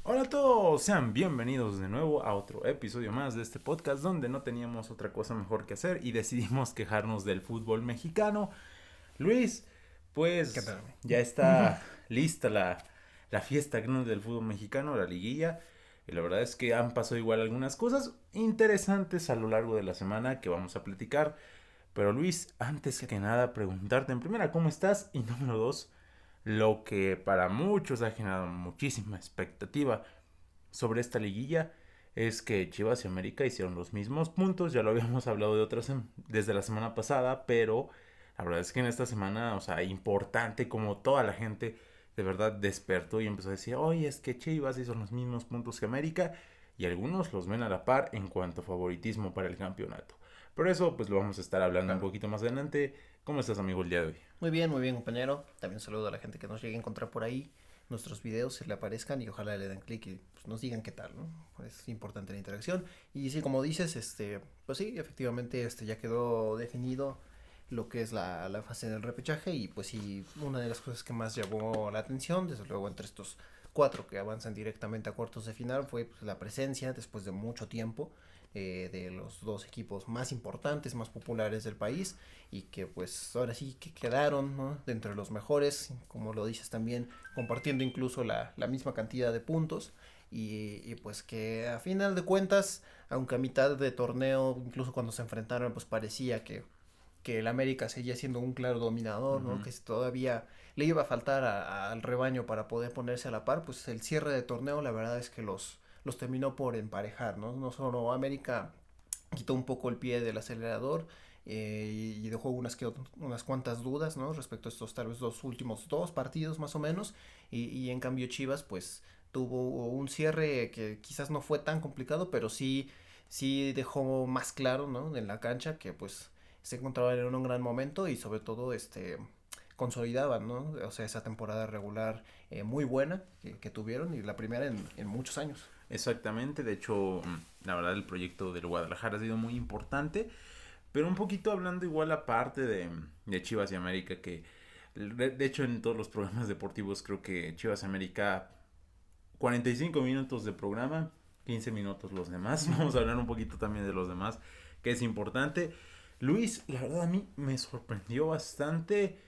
Hola a todos, sean bienvenidos de nuevo a otro episodio más de este podcast donde no teníamos otra cosa mejor que hacer y decidimos quejarnos del fútbol mexicano. Luis, ¿Qué pues tal? ya está lista la fiesta grande del fútbol mexicano, la liguilla. Y la verdad es que han pasado igual algunas cosas interesantes a lo largo de la semana que vamos a platicar. Pero Luis, antes ¿Qué que tal? nada, preguntarte en primera cómo estás y número dos, lo que para muchos ha generado muchísima expectativa sobre esta liguilla es que Chivas y América hicieron los mismos puntos, ya lo habíamos hablado de otras desde la semana pasada, pero la verdad es que en esta semana, o sea, importante como toda la gente de verdad despertó y empezó a decir, oye, es que Chivas hizo los mismos puntos que América y algunos los ven a la par en cuanto a favoritismo para el campeonato. Por eso, pues lo vamos a estar hablando un Claro. poquito más adelante. ¿Cómo estás, amigo, el día de hoy? Muy bien, compañero. También saludo a la gente que nos llegue a encontrar por ahí. Nuestros videos se le aparezcan y ojalá le den clic y pues, nos digan qué tal, ¿no? Es importante la interacción. Y sí, como dices, pues sí, efectivamente, ya quedó definido lo que es la fase del repechaje y pues sí, una de las cosas que más llamó la atención, desde luego entre estos cuatro que avanzan directamente a cuartos de final, fue pues, la presencia después de mucho tiempo de los dos equipos más importantes, más populares del país y que pues ahora sí que quedaron, ¿no?, de entre los mejores, como lo dices también, compartiendo incluso la misma cantidad de puntos y pues que a final de cuentas, aunque a mitad de torneo, incluso cuando se enfrentaron, pues parecía que el América seguía siendo un claro dominador, ¿no? Ujú. Que todavía le iba a faltar al rebaño para poder ponerse a la par, pues el cierre de torneo la verdad es que los terminó por emparejar, ¿no? No solo América quitó un poco el pie del acelerador y dejó unas cuantas dudas, ¿no? Respecto a estos tal vez los últimos dos partidos más o menos y en cambio Chivas pues tuvo un cierre que quizás no fue tan complicado, pero sí dejó más claro, ¿no?, en la cancha que pues se encontraban en un gran momento y sobre todo consolidaban, ¿no? O sea, esa temporada regular muy buena que tuvieron y la primera en muchos años. Exactamente, de hecho, la verdad el proyecto del Guadalajara ha sido muy importante, pero un poquito hablando igual aparte de Chivas y América, que de hecho en todos los programas deportivos creo que Chivas y América 45 minutos de programa, 15 minutos los demás, vamos a hablar un poquito también de los demás, que es importante. Luis, la verdad a mí me sorprendió bastante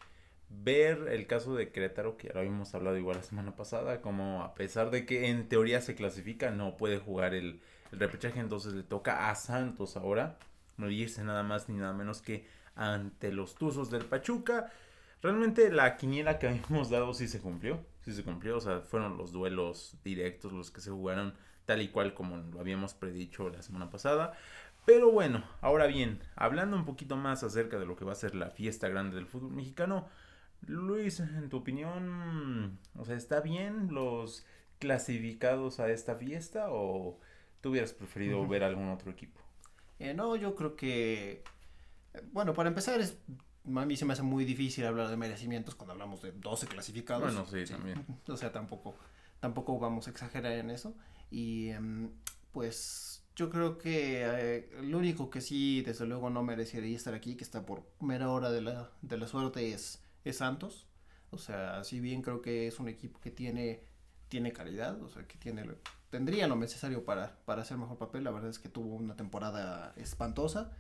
ver el caso de Querétaro, que ya lo habíamos hablado igual la semana pasada, como a pesar de que en teoría se clasifica, no puede jugar el repechaje, entonces le toca a Santos ahora, no irse nada más ni nada menos que ante los Tuzos del Pachuca. Realmente la quiniela que habíamos dado sí se cumplió, o sea, fueron los duelos directos los que se jugaron tal y cual como lo habíamos predicho la semana pasada. Pero bueno, ahora bien, hablando un poquito más acerca de lo que va a ser la fiesta grande del fútbol mexicano, Luis, en tu opinión, o sea, ¿está bien los clasificados a esta fiesta o tú hubieras preferido ver algún otro equipo? No, yo creo que, bueno, para empezar, a mí se me hace muy difícil hablar de merecimientos cuando hablamos de 12 clasificados, Bueno, sí, sí, también. o sea, tampoco vamos a exagerar en eso. Y pues yo creo que lo único que sí, desde luego, no merecería estar aquí, que está por mera hora de la suerte, es Santos. O sea, si bien creo que es un equipo que tiene calidad, o sea, tendría lo necesario para hacer mejor papel. La verdad es que tuvo una temporada espantosa,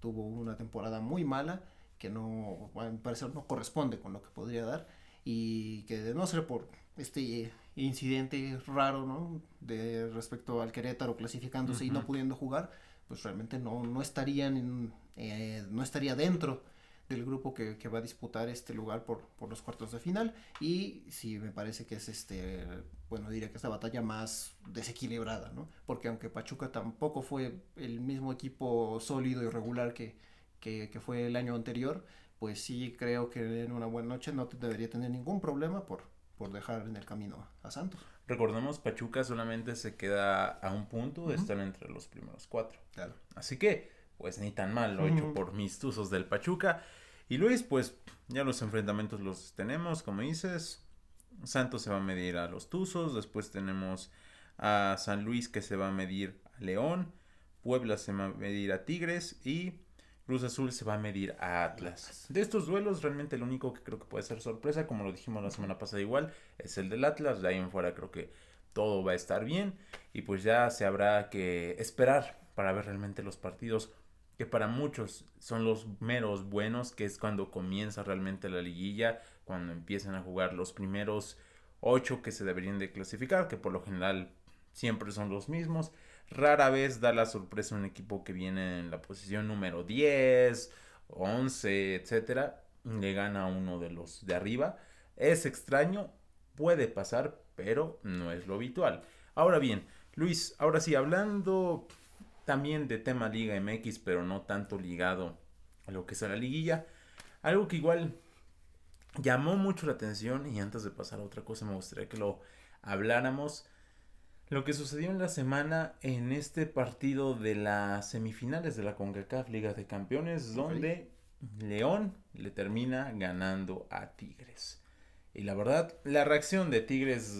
tuvo una temporada muy mala, que no, a mi parecer, no corresponde con lo que podría dar, y que de no ser por este incidente raro, ¿no?, de respecto al Querétaro clasificándose y no Ujú. pudiendo jugar, pues realmente no estaría dentro del grupo que va a disputar este lugar por los cuartos de final. Y sí me parece que es bueno, diría que es la batalla más desequilibrada, ¿no? Porque aunque Pachuca tampoco fue el mismo equipo sólido y regular que fue el año anterior, pues sí creo que en una buena noche no debería tener ningún problema por dejar en el camino a Santos. Recordemos, Pachuca solamente se queda a un punto de Ujú. estar entre los primeros cuatro. Claro. Así que, pues ni tan mal lo hecho Ujú. por mis tuzos del Pachuca. Y Luis, pues ya los enfrentamientos los tenemos, como dices. Santos se va a medir a los Tuzos. Después tenemos a San Luis que se va a medir a León. Puebla se va a medir a Tigres. Y Cruz Azul se va a medir a El Atlas. Atlas. De estos duelos, realmente el único que creo que puede ser sorpresa, como lo dijimos la semana pasada igual, es el del Atlas. De ahí en fuera creo que todo va a estar bien y pues ya se habrá que esperar para ver realmente los partidos que para muchos son los meros buenos, que es cuando comienza realmente la liguilla, cuando empiezan a jugar los primeros 8 que se deberían de clasificar, que por lo general siempre son los mismos. Rara vez da la sorpresa un equipo que viene en la posición número 10, 11, etcétera, le gana a uno de los de arriba. Es extraño, puede pasar, pero no es lo habitual. Ahora bien, Luis, ahora sí, hablando también de tema Liga MX, pero no tanto ligado a lo que es la liguilla, algo que igual llamó mucho la atención y antes de pasar a otra cosa me gustaría que lo habláramos. Lo que sucedió en la semana en este partido de las semifinales de la CONCACAF Liga de Campeones, donde León le termina ganando a Tigres. Y la verdad, la reacción de Tigres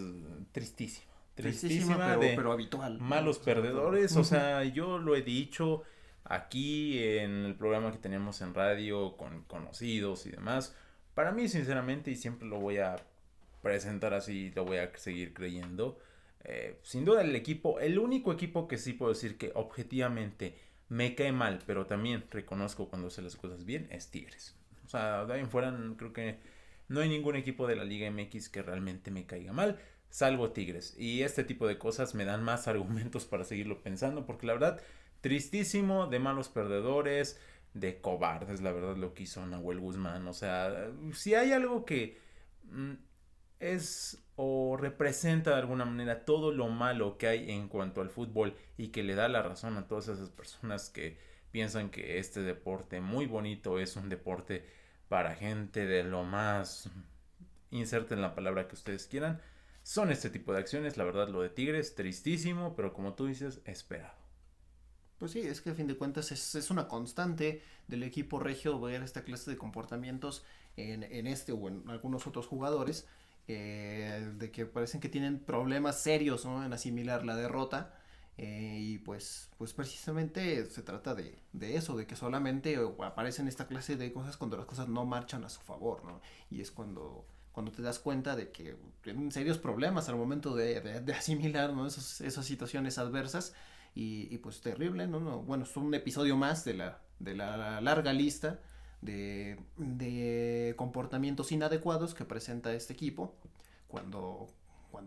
tristísima. Tristísima pero habitual. Malos perdedores. O sea, yo lo he dicho aquí en el programa que teníamos en radio con conocidos y demás. Para mí, sinceramente, y siempre lo voy a presentar así, lo voy a seguir creyendo. Sin duda el único equipo que sí puedo decir que objetivamente me cae mal, pero también reconozco cuando hace las cosas bien, es Tigres. O sea, de ahí en fuera creo que no hay ningún equipo de la Liga MX que realmente me caiga mal, salvo Tigres. Y este tipo de cosas me dan más argumentos para seguirlo pensando, porque la verdad, tristísimo, de malos perdedores, de cobardes, la verdad, lo que hizo Nahuel Guzmán. O sea, si hay algo que es o representa de alguna manera todo lo malo que hay en cuanto al fútbol y que le da la razón a todas esas personas que piensan que este deporte muy bonito es un deporte para gente de lo más, inserten la palabra que ustedes quieran, son este tipo de acciones. La verdad, lo de Tigres, tristísimo, pero como tú dices, esperado. Pues sí, es que a fin de cuentas es una constante del equipo regio ver esta clase de comportamientos en este o en algunos otros jugadores, de que parecen que tienen problemas serios, ¿no?, en asimilar la derrota. Y pues precisamente se trata de eso, de que solamente aparecen esta clase de cosas cuando las cosas no marchan a su favor, ¿no? Y es cuando te das cuenta de que tienen serios problemas al momento de asimilar, ¿no?, esas situaciones adversas. Y pues terrible, ¿no? Bueno, es un episodio más de la larga lista de comportamientos inadecuados que presenta este equipo cuando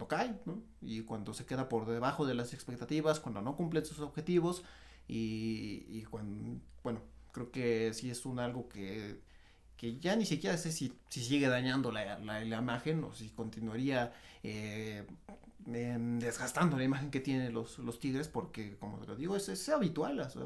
cae, ¿no? Y cuando se queda por debajo de las expectativas, cuando no cumplen sus objetivos y cuando, bueno, creo que sí es algo que ya ni siquiera sé si sigue dañando la imagen o si continuaría desgastando la imagen que tienen los Tigres, porque como te lo digo, es habitual. O sea,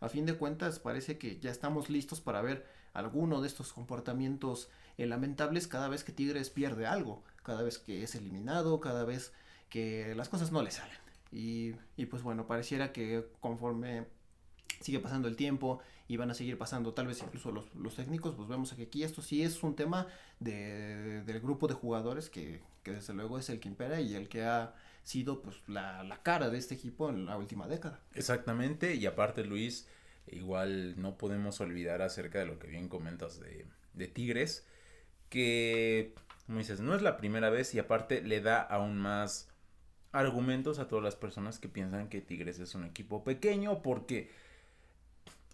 a fin de cuentas parece que ya estamos listos para ver alguno de estos comportamientos lamentables cada vez que Tigres pierde algo, cada vez que es eliminado, cada vez que las cosas no le salen. Y pues bueno, pareciera que conforme sigue pasando el tiempo y van a seguir pasando tal vez incluso los técnicos, pues vemos que aquí esto sí es un tema del grupo de jugadores que desde luego es el que impera y el que ha sido pues la cara de este equipo en la última década. Exactamente, y aparte Luis, igual no podemos olvidar acerca de lo que bien comentas de Tigres, que como dices, no es la primera vez y aparte le da aún más argumentos a todas las personas que piensan que Tigres es un equipo pequeño, porque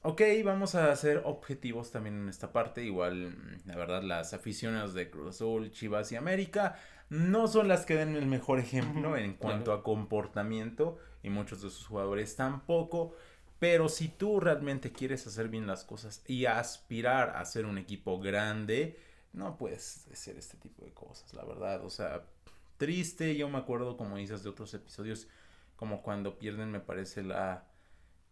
ok, vamos a ser objetivos también en esta parte. Igual, la verdad, las aficiones de Cruz Azul, Chivas y América no son las que den el mejor ejemplo en cuanto Claro. a comportamiento y muchos de sus jugadores tampoco. Pero si tú realmente quieres hacer bien las cosas y aspirar a ser un equipo grande, no puedes hacer este tipo de cosas, la verdad. O sea, triste, yo me acuerdo, como dices, de otros episodios, como cuando pierden, me parece, la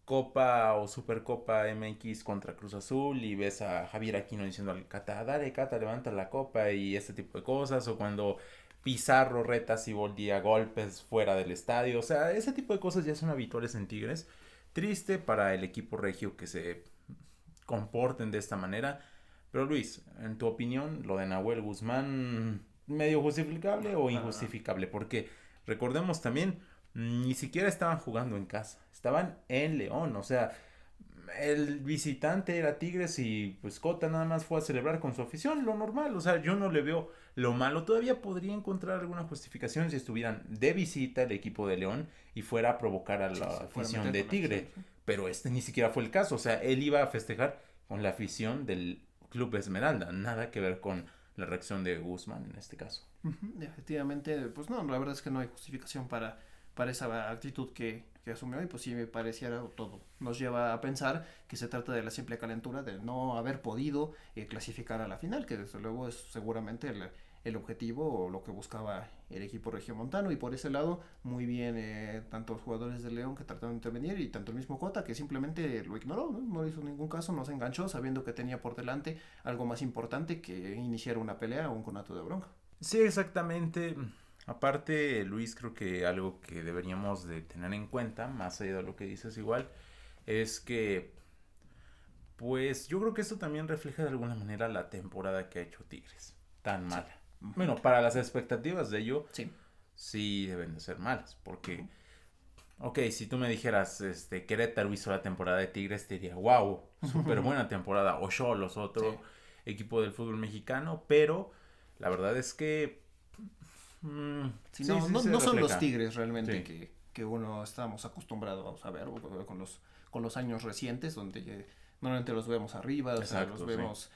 Copa o Supercopa MX contra Cruz Azul y ves a Javier Aquino diciendo al Cata, dale Cata, levanta la copa y este tipo de cosas, o cuando Pizarro reta a Siboldi a golpes fuera del estadio, o sea, ese tipo de cosas ya son habituales en Tigres. Triste para el equipo regio que se comporten de esta manera, pero Luis, en tu opinión, lo de Nahuel Guzmán, ¿medio justificable o Ah, injustificable? Porque recordemos también, ni siquiera estaban jugando en casa, estaban en León, o sea, el visitante era Tigres y pues Cota nada más fue a celebrar con su afición, lo normal, o sea, yo no le veo lo malo, todavía podría encontrar alguna justificación si estuvieran de visita el equipo de León y fuera a provocar a la afición de Tigre, pero este ni siquiera fue el caso, o sea, él iba a festejar con la afición del Club Esmeralda, nada que ver con la reacción de Guzmán en este caso. Efectivamente, pues no, la verdad es que no hay justificación para esa actitud que asumió y pues sí me pareciera todo. Nos lleva a pensar que se trata de la simple calentura de no haber podido clasificar a la final, que desde luego es seguramente el objetivo o lo que buscaba el equipo regiomontano y por ese lado muy bien tanto los jugadores de León que trataron de intervenir y tanto el mismo Cota que simplemente lo ignoró, no hizo ningún caso, no se enganchó sabiendo que tenía por delante algo más importante que iniciar una pelea o un conato de bronca. Sí, exactamente. Aparte, Luis, creo que algo que deberíamos de tener en cuenta, más allá de lo que dices igual, es que, pues yo creo que esto también refleja de alguna manera la temporada que ha hecho Tigres, tan mala. Uh-huh. Bueno, para las expectativas de ello, Sí, sí deben de ser malas, porque, ok, si tú me dijeras, Querétaro hizo la temporada de Tigres, te diría, wow, súper buena temporada, o Xolos, otro equipo del fútbol mexicano, pero la verdad es que sí, no son los Tigres realmente sí. que uno estamos acostumbrados a ver con los años recientes donde normalmente los vemos arriba, o sea, los vemos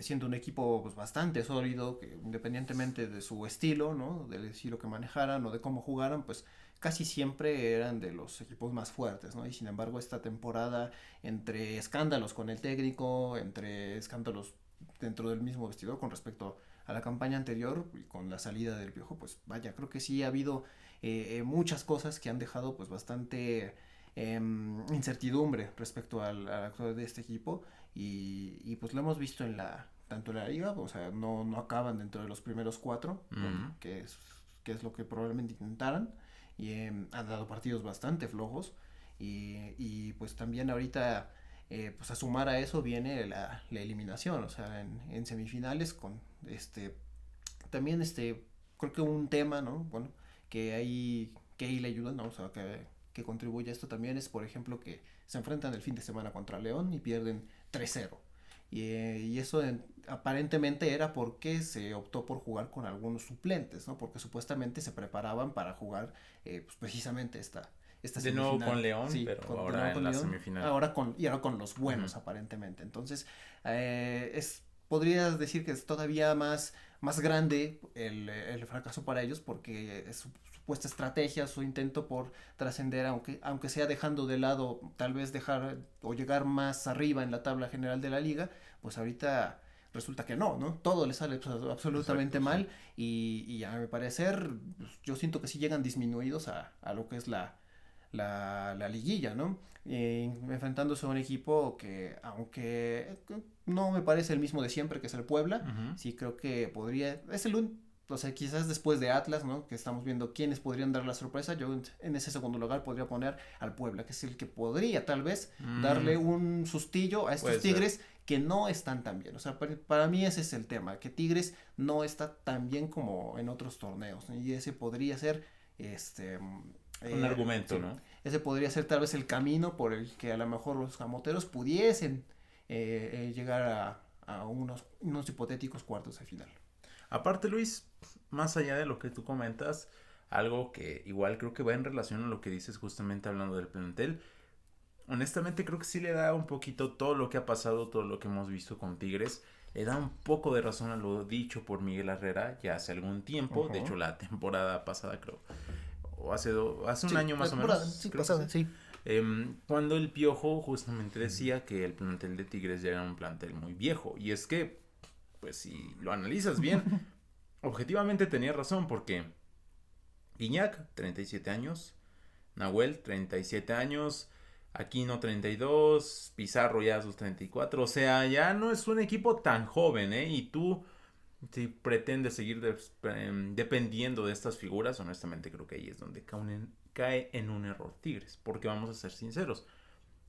siendo un equipo pues, bastante sólido, que independientemente de su estilo, ¿no? Del estilo que manejaran o de cómo jugaran, pues casi siempre eran de los equipos más fuertes, ¿no? Y sin embargo esta temporada entre escándalos con el técnico, entre escándalos dentro del mismo vestidor con respecto a la campaña anterior y con la salida del Piojo, pues vaya, creo que sí ha habido muchas cosas que han dejado pues bastante incertidumbre respecto al actual de este equipo y pues lo hemos visto en tanto en la liga, o sea, no acaban dentro de los primeros 4, que es lo que probablemente intentaran y han dado partidos bastante flojos y pues también ahorita pues a sumar a eso viene la eliminación, o sea, en semifinales con también creo que un tema, ¿no? Bueno, que ahí le ayuda, ¿no? O sea, que contribuye a esto también es, por ejemplo, que se enfrentan el fin de semana contra León y pierden 3-0. Y eso aparentemente era porque se optó por jugar con algunos suplentes, ¿no? Porque supuestamente se preparaban para jugar pues precisamente esta de nuevo con León, sí, pero ahora en la semifinal. Ahora con los buenos, aparentemente. Entonces, podrías decir que es todavía más grande el fracaso para ellos porque es su supuesta estrategia, su intento por trascender, aunque sea dejando de lado, tal vez dejar o llegar más arriba en la tabla general de la liga, pues ahorita resulta que no, todo le sale absolutamente mal y a mi parecer yo siento que sí llegan disminuidos a lo que es la liguilla, ¿no? Enfrentándose a un equipo que, aunque no me parece el mismo de siempre, que es el Puebla, sí creo que podría, o sea, quizás después de Atlas, ¿no? Que estamos viendo quiénes podrían dar la sorpresa, yo en ese segundo lugar podría poner al Puebla, que es el que podría tal vez darle un sustillo a estos Tigres que no están tan bien, o sea, para mí ese es el tema, que Tigres no está tan bien como en otros torneos, ¿no? Y ese podría ser, un argumento, sí, ¿no? Ese podría ser tal vez el camino por el que a lo mejor los camoteros pudiesen llegar a unos hipotéticos cuartos de final. Aparte, Luis, más allá de lo que tú comentas, algo que igual creo que va en relación a lo que dices justamente hablando del plantel, honestamente creo que sí le da un poquito todo lo que ha pasado, todo lo que hemos visto con Tigres, le da un poco de razón a lo dicho por Miguel Herrera ya hace algún tiempo, de hecho la temporada pasada creo, o hace un año más o menos. Sí, pasada, sí. Cuando el Piojo justamente decía que el plantel de Tigres ya era un plantel muy viejo. Y es que, pues si lo analizas bien, objetivamente tenía razón porque Guiñac, 37 años, Nahuel, 37 años, Aquino, 32, Pizarro ya a sus 34. O sea, ya no es un equipo tan joven, ¿eh? Y tú, si pretendes seguir dependiendo de estas figuras, honestamente creo que ahí es donde cae en un error Tigres, porque vamos a ser sinceros,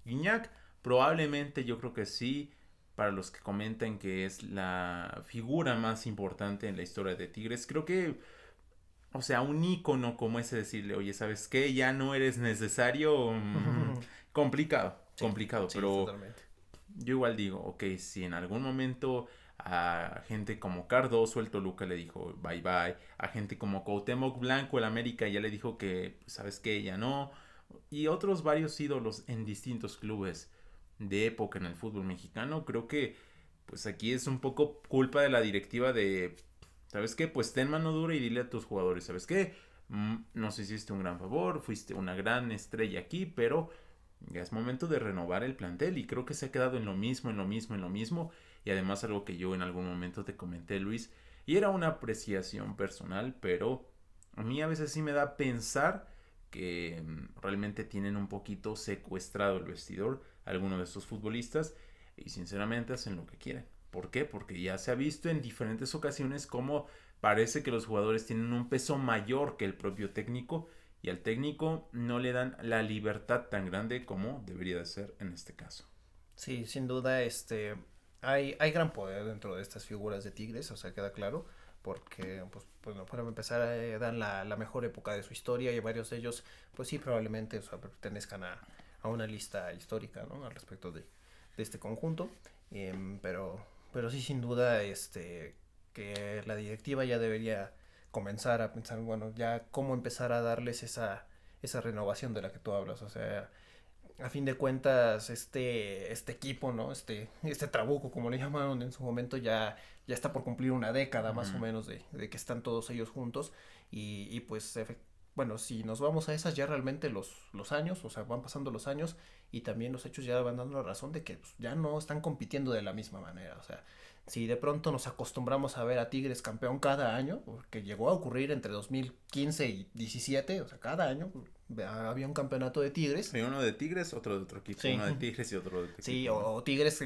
Guiñac probablemente yo creo que sí, para los que comentan que es la figura más importante en la historia de Tigres, creo que, o sea, un ícono como ese decirle, oye, ¿sabes qué? Ya no eres necesario, complicado, Sí, complicado, sí, pero totalmente. yo igual digo, ok, si en algún momento a gente como Cardoso, el Toluca le dijo bye bye, a gente como Cuauhtémoc Blanco, el América ya le dijo que, pues, sabes que ya no, y otros varios ídolos en distintos clubes de época en el fútbol mexicano, creo que pues aquí es un poco culpa de la directiva de, ¿sabes qué? Pues ten mano dura y dile a tus jugadores, ¿sabes qué? Nos hiciste un gran favor, fuiste una gran estrella aquí, pero ya es momento de renovar el plantel y creo que se ha quedado en lo mismo, en lo mismo, en lo mismo. Y además algo que yo en algún momento te comenté, Luis, y era una apreciación personal, pero a mí a veces sí me da a pensar que realmente tienen un poquito secuestrado el vestidor algunos de estos futbolistas y sinceramente hacen lo que quieren. ¿Por qué? Porque ya se ha visto en diferentes ocasiones cómo parece que los jugadores tienen un peso mayor que el propio técnico y al técnico no le dan la libertad tan grande como debería de ser en este caso. Sí, sin duda, hay gran poder dentro de estas figuras de Tigres, o sea, queda claro, porque, pues, bueno, para empezar, dan la mejor época de su historia y varios de ellos, pues sí, probablemente, o sea, pertenezcan a una lista histórica, ¿no? Al respecto de este conjunto, pero, sí, sin duda, que la directiva ya debería comenzar a pensar, bueno, ya cómo empezar a darles esa renovación de la que tú hablas, o sea, a fin de cuentas, este equipo, ¿no? Este trabuco, como le llamaron en su momento, ya está por cumplir una década más o Ujú. menos de que están todos ellos juntos. Y pues, bueno, si nos vamos a esas, ya realmente los años, o sea, van pasando los años y también los hechos ya van dando la razón de que pues, ya no están compitiendo de la misma manera. O sea, si de pronto nos acostumbramos a ver a Tigres campeón cada año, porque llegó a ocurrir entre 2015 y 17, o sea, cada año había un campeonato de Tigres. Sí, uno de Tigres, otro de otro equipo, Sí, uno de Tigres y otro de otro sí, equipo, ¿no? o Tigres,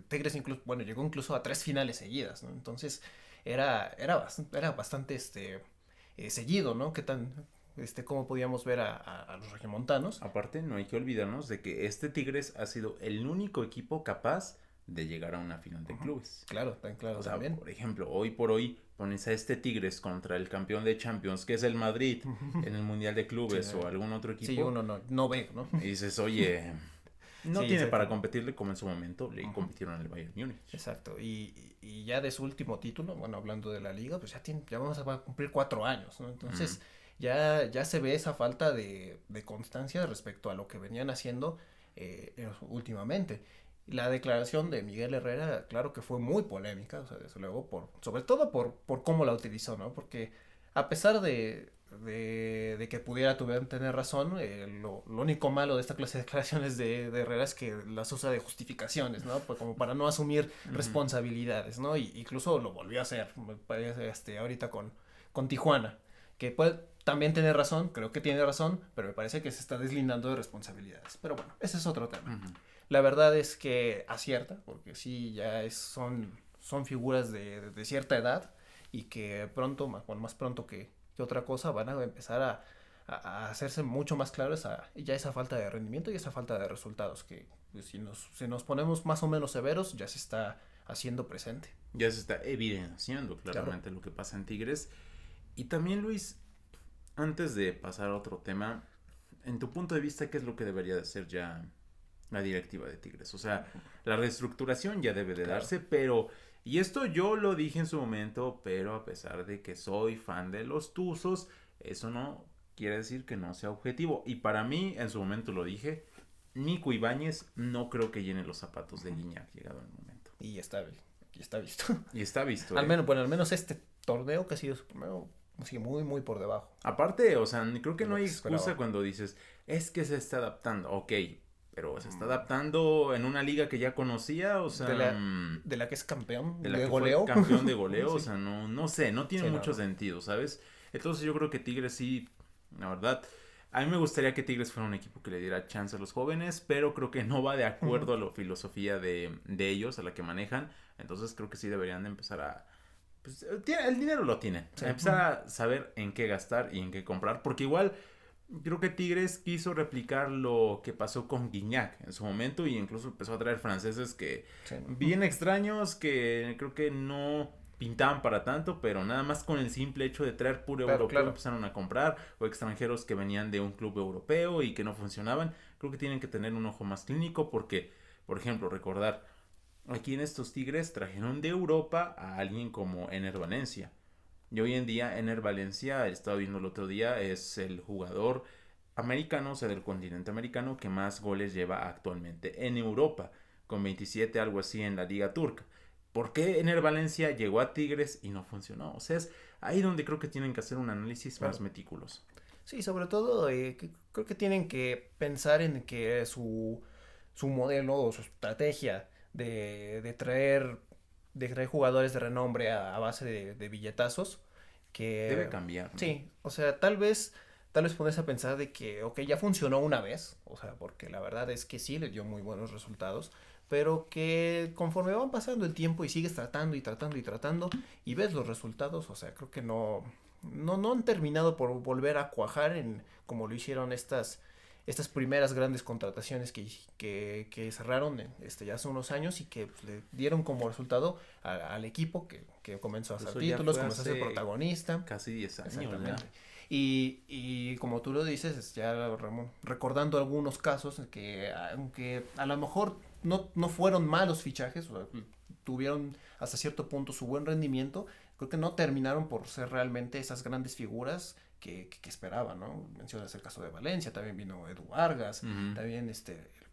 Tigres incluso, bueno, llegó incluso a 3 finales seguidas, ¿no? Entonces era bastante seguido, ¿no? ¿Qué tan, cómo podíamos ver a los regiomontanos? Aparte, no hay que olvidarnos de que este Tigres ha sido el único equipo capaz de llegar a una final de Ujú. clubes. Claro, tan claro O sea, también. por ejemplo, hoy por hoy pones a este Tigres contra el campeón de Champions, que es el Madrid, en el Mundial de Sí, Clubes o algún otro sí, equipo, uno no ve, ¿no? y dices, oye, no Sí, tiene para exacto. competirle como en su momento le Ujú. compitieron al Bayern Múnich. Exacto. Y ya de su último título, bueno, hablando de la liga, pues ya vamos a cumplir 4 años, ¿no? Mm. Entonces, ya se ve esa falta de constancia respecto a lo que venían haciendo últimamente. La declaración de Miguel Herrera, claro que fue muy polémica, o sea, desde luego, sobre todo por cómo la utilizó, ¿no? Porque a pesar de que pudiera tener razón, lo único malo de esta clase de declaraciones de Herrera es que las usa de justificaciones, ¿no? Pues como para no asumir Ujú. responsabilidades, ¿no? Y incluso lo volvió a hacer, me parece, ahorita con Tijuana, que puede también tener razón, creo que tiene razón, pero me parece que se está deslindando de responsabilidades. Pero bueno, ese es otro tema. Ujú. La verdad es que acierta, porque sí, son figuras de cierta edad y que pronto, más pronto que otra cosa, van a empezar a hacerse mucho más claro ya esa falta de rendimiento y esa falta de resultados que pues, si nos ponemos más o menos severos ya se está haciendo presente. Ya se está evidenciando Claro. claramente lo que pasa en Tigres. Y también, Luis, antes de pasar a otro tema, en tu punto de vista, ¿qué es lo que debería de hacer ya la directiva de Tigres? O sea, la reestructuración ya debe de Claro. darse, pero, y esto yo lo dije en su momento, pero a pesar de que soy fan de los Tuzos, eso no quiere decir que no sea objetivo. Y para mí, en su momento lo dije, Nico Ibáñez no creo que llene los zapatos de Guiñac llegado el momento. Y está visto. Y está visto, Al ¿eh? menos, bueno, al menos este torneo que ha sido su primero, sigue muy, muy por debajo Aparte, o sea, creo que de no lo hay que se excusa esperaba. cuando dices, es que se está adaptando, ok, pero se está Mm, adaptando en una liga que ya conocía, o De sea, la, de la que es campeón de la de que fue goleo. campeón de goleo, o Sí, sea, no sé, no tiene sí, no, mucho no. sentido, ¿sabes? Entonces yo creo que Tigres sí, la verdad, a mí me gustaría que Tigres fuera un equipo que le diera chance a los jóvenes, pero creo que no va de Ujú. acuerdo a la filosofía de ellos, a la que manejan, entonces creo que sí deberían de empezar a pues, el dinero lo tienen. Sí. A empezar a saber en qué gastar y en qué comprar. Porque igual creo que Tigres quiso replicar lo que pasó con Guignac en su momento. Y incluso empezó a traer franceses que Sí, ¿no? bien extraños. Que creo que no pintaban para tanto. Pero nada más con el simple hecho de traer puro Claro, europeo claro. empezaron a comprar. O extranjeros que venían de un club europeo y que no funcionaban. creo que tienen que tener un ojo más clínico porque, por ejemplo, recordar, aquí en estos Tigres trajeron de Europa a alguien como Ener Valencia. Y hoy en día Ener Valencia, estaba viendo el otro día, es el jugador americano, o sea, del continente americano, que más goles lleva actualmente en Europa, con 27, algo así, en la Liga Turca. ¿Por qué Ener Valencia llegó a Tigres y no funcionó? O sea, es ahí donde creo que tienen que hacer un análisis más meticuloso. Sí, sobre todo creo que tienen que pensar en que su modelo o su estrategia de traer jugadores de renombre a base de billetazos, Debe que cambiar, ¿no? sí, o sea, tal vez ponerse a pensar de que, ok, ya funcionó una vez, o sea, porque la verdad es que sí le dio muy buenos resultados, pero que conforme van pasando el tiempo y sigues tratando y tratando y tratando y ves los resultados, o sea, creo que no han terminado por volver a cuajar en como lo hicieron estas primeras grandes contrataciones que cerraron ya hace unos años y que pues, le dieron como resultado al equipo que comenzó a hacer Eso ya títulos, fue comenzó a ser hace protagonista. casi 10 años ya. Exactamente. Y como tú lo dices, ya recordando algunos casos que aunque a lo mejor no fueron malos fichajes, o sea, tuvieron hasta cierto punto su buen rendimiento, creo que no terminaron por ser realmente esas grandes figuras que esperaban, ¿no? Mencionas el caso de Valencia, también vino Edu Vargas, Ujú. también el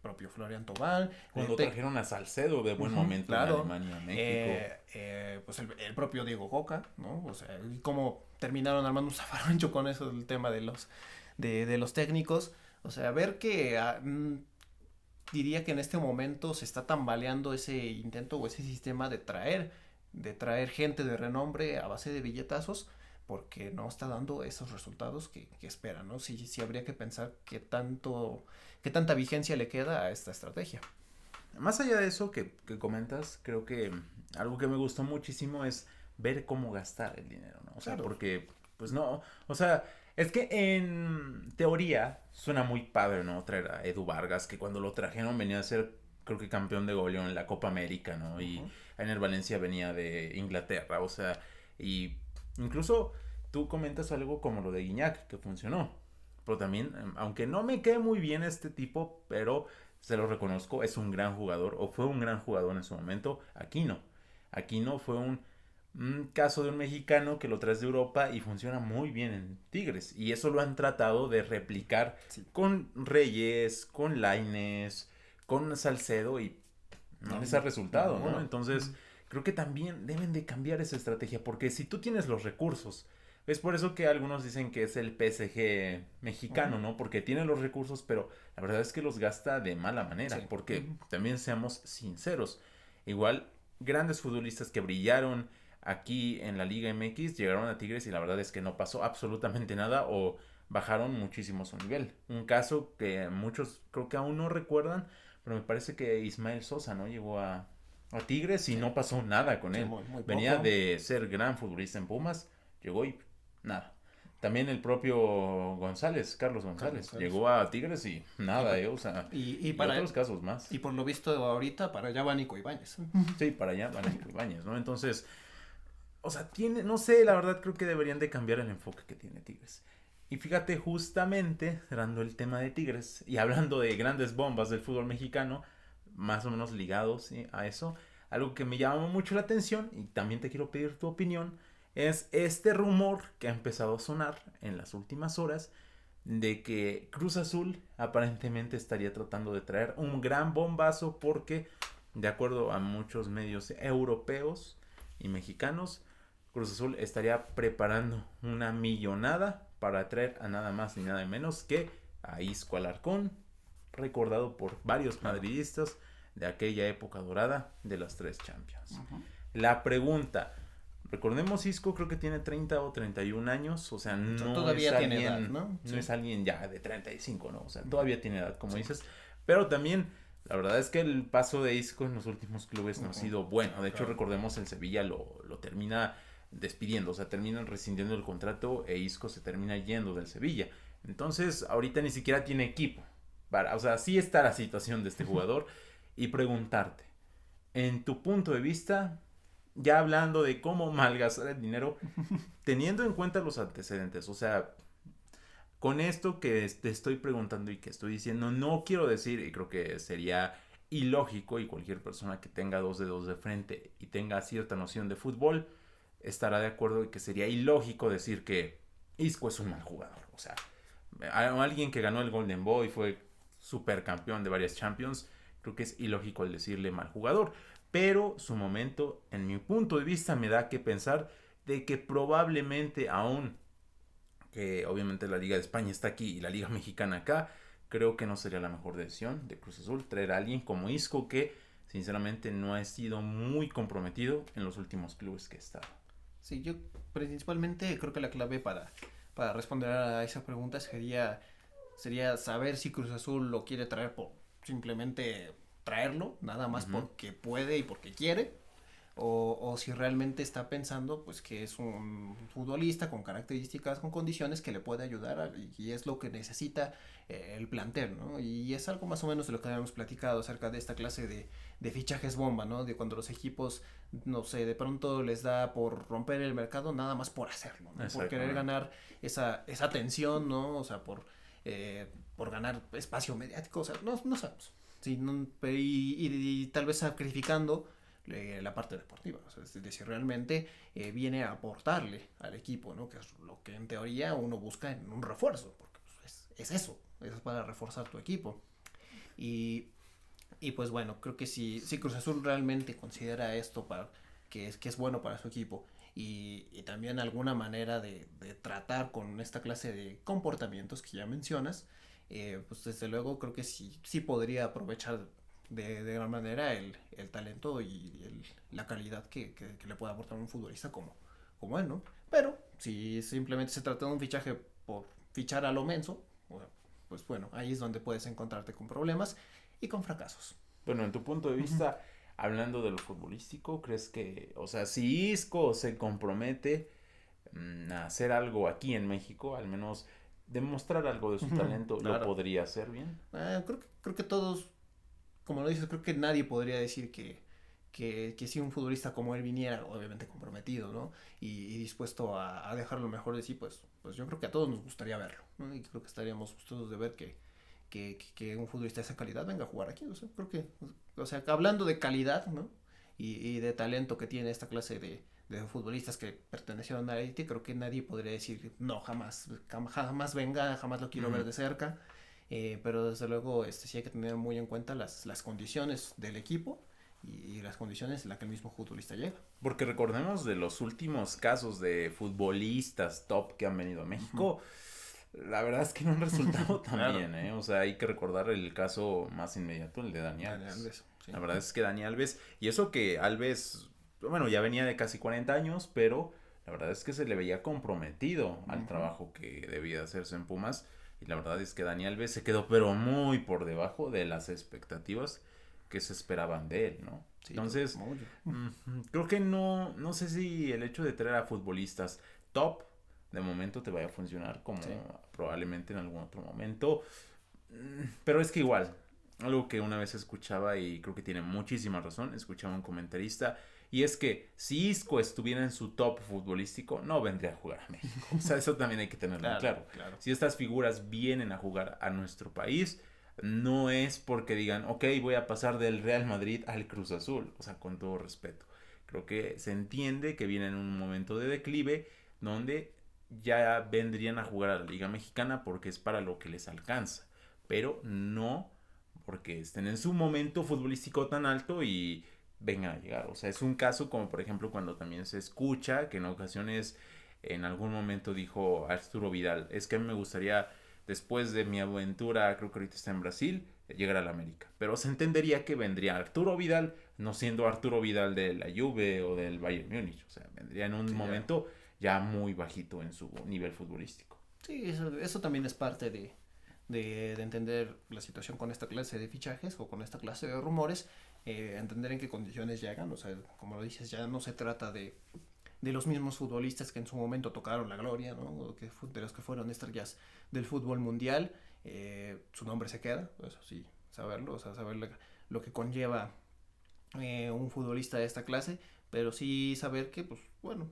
propio Florian Tobán. Cuando trajeron a Salcedo de buen momento Claro. en Alemania, México. Pues el propio Diego Coca, ¿no? O sea, y cómo terminaron armando un zafarrancho con eso del tema de los técnicos. O sea, ver que diría que en este momento se está tambaleando ese intento o ese sistema de traer gente de renombre a base de billetazos porque no está dando esos resultados que esperan, ¿no? Sí, sí habría que pensar qué tanta vigencia le queda a esta estrategia. Más allá de eso que comentas, creo que algo que me gustó muchísimo es ver cómo gastar el dinero, ¿no? O sea, Claro. porque, pues no, o sea, es que en teoría suena muy padre, ¿no? Traer a Edu Vargas, que cuando lo trajeron venía a ser, creo que campeón de goleo en la Copa América, ¿no? Y Uh-huh. Ener Valencia venía de Inglaterra, o sea, y incluso tú comentas algo como lo de Guiñac, que funcionó. Pero también, aunque no me quede muy bien este tipo, pero se lo reconozco, es un gran jugador, o fue un gran jugador en su momento. Aquino. Aquino fue un caso de un mexicano que lo traes de Europa y funciona muy bien en Tigres. Y eso lo han tratado de replicar Sí. con Reyes, con Laines, con Salcedo y no No, les ha resultado, ¿no? ninguno. Entonces, creo que también deben de cambiar esa estrategia, porque si tú tienes los recursos, es por eso que algunos dicen que es el PSG mexicano, Uh-huh. ¿no? Porque tiene los recursos, pero la verdad es que los gasta de mala manera, Sí. porque Uh-huh. también seamos sinceros, igual grandes futbolistas que brillaron aquí en la Liga MX llegaron a Tigres y la verdad es que no pasó absolutamente nada o bajaron muchísimo su nivel. Un caso que muchos creo que aún no recuerdan, pero me parece que Ismael Sosa, ¿no? Llegó a Tigres y Sí. no pasó nada con Sí, él. muy Venía poco. de ser gran futbolista en Pumas, llegó y nada. También el propio González, Carlos Carlos González, González. llegó a Tigres y Y, nada, pa- o sea, y y para otros casos más. y por lo visto ahorita para allá va Nico Ibáñez. Sí, para allá van a Ibáñez, ¿no? Entonces, o sea, tiene, no sé, la verdad creo que deberían de cambiar el enfoque que tiene Tigres. Y fíjate, justamente, cerrando el tema de Tigres y hablando de grandes bombas del fútbol mexicano, más o menos ligados, ¿sí?, a eso, algo que me llama mucho la atención y también te quiero pedir tu opinión, es este rumor que ha empezado a sonar en las últimas horas de que Cruz Azul aparentemente estaría tratando de traer un gran bombazo porque, de acuerdo a muchos medios europeos y mexicanos, Cruz Azul estaría preparando una millonada para traer a nada más ni nada menos que a Isco Alarcón, recordado por varios Claro. madridistas de aquella época dorada de las tres Champions. Uh-huh. La pregunta, recordemos Isco creo que tiene 30 o 31 años, o sea, O sea, no es todavía tiene edad, alguien, ¿no? no Sí. es alguien ya de 35, ¿no? O sea, Uh-huh. todavía tiene edad, como Sí. dices, pero también la verdad es que el paso de Isco en los últimos clubes no ha Uh-huh. sido bueno. De hecho, Claro. recordemos el Sevilla lo termina despidiendo, o sea, terminan rescindiendo el contrato e Isco se termina yendo del Sevilla. Entonces, ahorita ni siquiera tiene equipo. O sea, sí está la situación de este jugador y preguntarte, en tu punto de vista, ya hablando de cómo malgastar el dinero, teniendo en cuenta los antecedentes, o sea, Con esto que te estoy preguntando y que estoy diciendo, no quiero decir, y creo que sería ilógico, y cualquier persona que tenga dos dedos de frente y tenga cierta noción de fútbol, estará de acuerdo en que sería ilógico decir que Isco es un mal jugador. O sea, alguien que ganó el Golden Boy, fue supercampeón de varias Champions, creo que es ilógico el decirle mal jugador. Pero su momento, en mi punto de vista, me da que pensar de que probablemente aún que obviamente la Liga de España está aquí y la Liga Mexicana acá, creo que no sería la mejor decisión de Cruz Azul traer a alguien como Isco, que sinceramente no ha sido muy comprometido en los últimos clubes que ha estado. Sí, yo principalmente creo que la clave para responder a esa pregunta sería saber si Cruz Azul lo quiere traer por simplemente traerlo, nada más porque puede y porque quiere, o si realmente está pensando pues que es un futbolista con características, con condiciones que le puede ayudar y es lo que necesita el plantel, ¿no? Y es algo más o menos de lo que habíamos platicado acerca de esta clase de fichajes bomba, ¿no? De cuando los equipos, no sé, de pronto les da por romper el mercado nada más por hacerlo, ¿no? Por querer ganar esa atención, ¿no? O sea, por ganar espacio mediático, o sea, no sabemos. Sí, y tal vez sacrificando la parte deportiva, o sea, es decir, realmente viene a aportarle al equipo, ¿no? Que es lo que en teoría uno busca en un refuerzo, porque pues, es eso es para reforzar tu equipo. Y, y pues bueno, creo que si Cruz Azul realmente considera esto que es bueno para su equipo y también alguna manera de tratar con esta clase de comportamientos que ya mencionas, pues desde luego creo que sí podría aprovechar de gran manera el talento y la calidad que le puede aportar un futbolista como él, ¿no? Pero si simplemente se trata de un fichaje por fichar a lo menso, pues bueno, ahí es donde puedes encontrarte con problemas y con fracasos. Bueno, en tu punto de vista, hablando de lo futbolístico, ¿crees que, o sea, si Isco se compromete a hacer algo aquí en México, al menos demostrar algo de su talento, claro, lo podría hacer bien? Creo que todos, como lo dices, creo que nadie podría decir que si un futbolista como él viniera, obviamente comprometido, ¿no? Y dispuesto a dejar lo mejor de sí, pues yo creo que a todos nos gustaría verlo, ¿no? Y creo que estaríamos gustosos de ver que un futbolista de esa calidad venga a jugar aquí. O sea, creo que, o sea, hablando de calidad, ¿no? Y de talento que tiene esta clase de futbolistas que pertenecieron a la élite, creo que nadie podría decir, no, jamás venga, jamás lo quiero ver de cerca. Pero desde luego sí hay que tener muy en cuenta las condiciones del equipo y las condiciones en las que el mismo futbolista llega. Porque recordemos de los últimos casos de futbolistas top que han venido a México, la verdad es que no han resultado tan claro, bien, ¿eh? O sea, hay que recordar el caso más inmediato, el de Dani Alves. Sí. La verdad es que Dani Alves, y eso que Alves, bueno, ya venía de casi 40 años, pero la verdad es que se le veía comprometido al trabajo que debía hacerse en Pumas. Y la verdad es que Dani Alves se quedó pero muy por debajo de las expectativas que se esperaban de él, ¿no? Sí, entonces, creo que no sé si el hecho de traer a futbolistas top de momento te vaya a funcionar como probablemente en algún otro momento. Pero es que igual, algo que una vez escuchaba y creo que tiene muchísima razón, escuchaba un comentarista, y es que si Isco estuviera en su top futbolístico, no vendría a jugar a México. O sea, eso también hay que tenerlo claro. Si estas figuras vienen a jugar a nuestro país, no es porque digan, ok, voy a pasar del Real Madrid al Cruz Azul. O sea, con todo respeto. Creo que se entiende que viene en un momento de declive donde ya vendrían a jugar a la Liga Mexicana porque es para lo que les alcanza. Pero no porque estén en su momento futbolístico tan alto y vengan a llegar. O sea, es un caso como por ejemplo cuando también se escucha que en ocasiones en algún momento dijo Arturo Vidal, es que a mí me gustaría después de mi aventura, creo que ahorita está en Brasil, llegar a la América. Pero se entendería que vendría Arturo Vidal, no siendo Arturo Vidal de la Juve o del Bayern Múnich. O sea, vendría en un momento ya muy bajito en su nivel futbolístico. Sí, eso también es parte de entender la situación con esta clase de fichajes o con esta clase de rumores, entender en qué condiciones llegan. O sea, como lo dices, ya no se trata de los mismos futbolistas que en su momento tocaron la gloria, ¿no? De los que fueron estrellas del fútbol mundial. Su nombre se queda, eso sí, saberlo, o sea, saber lo que conlleva un futbolista de esta clase, pero sí saber que, pues, bueno,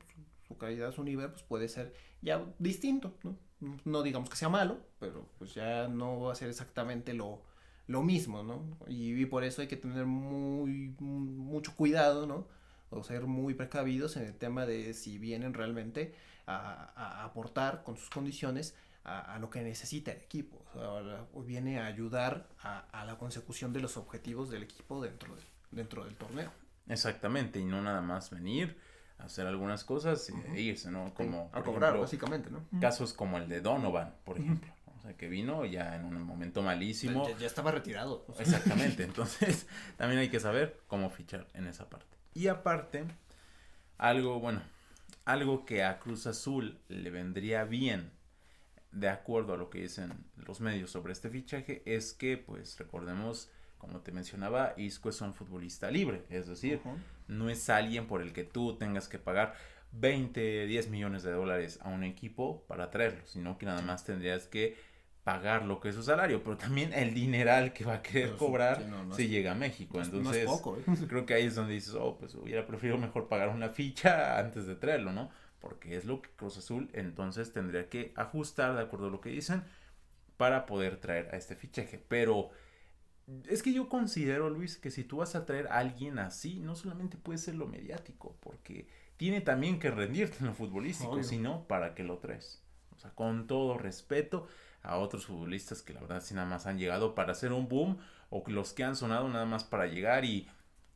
su calidad, su nivel, pues puede ser ya distinto, ¿no? No digamos que sea malo, pero pues ya no va a ser exactamente lo mismo, ¿no? Y por eso hay que tener mucho cuidado, ¿no? O ser muy precavidos en el tema de si vienen realmente a aportar con sus condiciones a lo que necesita el equipo, o viene a ayudar a la consecución de los objetivos del equipo dentro del torneo. Exactamente, y no nada más venir a hacer algunas cosas e irse, ¿no? Sí, Como, a por cobrar, ejemplo, básicamente, ¿no? casos como el de Donovan, por ejemplo. O sea, que vino ya en un momento malísimo. Ya estaba retirado. O sea. Exactamente, entonces también hay que saber cómo fichar en esa parte. Y aparte, algo, bueno, algo que a Cruz Azul le vendría bien, de acuerdo a lo que dicen los medios sobre este fichaje, es que, pues, recordemos, como te mencionaba, Isco es un futbolista libre, es decir, no es alguien por el que tú tengas que pagar 20, 10 millones de dólares a un equipo para traerlo, sino que nada más tendrías que pagar lo que es su salario, pero también el dineral que va a querer cobrar si llega a México. Entonces, no es poco, ¿eh? Creo que ahí es donde dices, oh, pues hubiera preferido mejor pagar una ficha antes de traerlo, ¿no? Porque es lo que Cruz Azul entonces tendría que ajustar de acuerdo a lo que dicen para poder traer a este fichaje. Pero es que yo considero, Luis, que si tú vas a traer a alguien así, no solamente puede ser lo mediático, porque tiene también que rendirte en lo futbolístico, sino para qué lo traes. O sea, con todo respeto a otros futbolistas que la verdad sí nada más han llegado para hacer un boom, o los que han sonado nada más para llegar y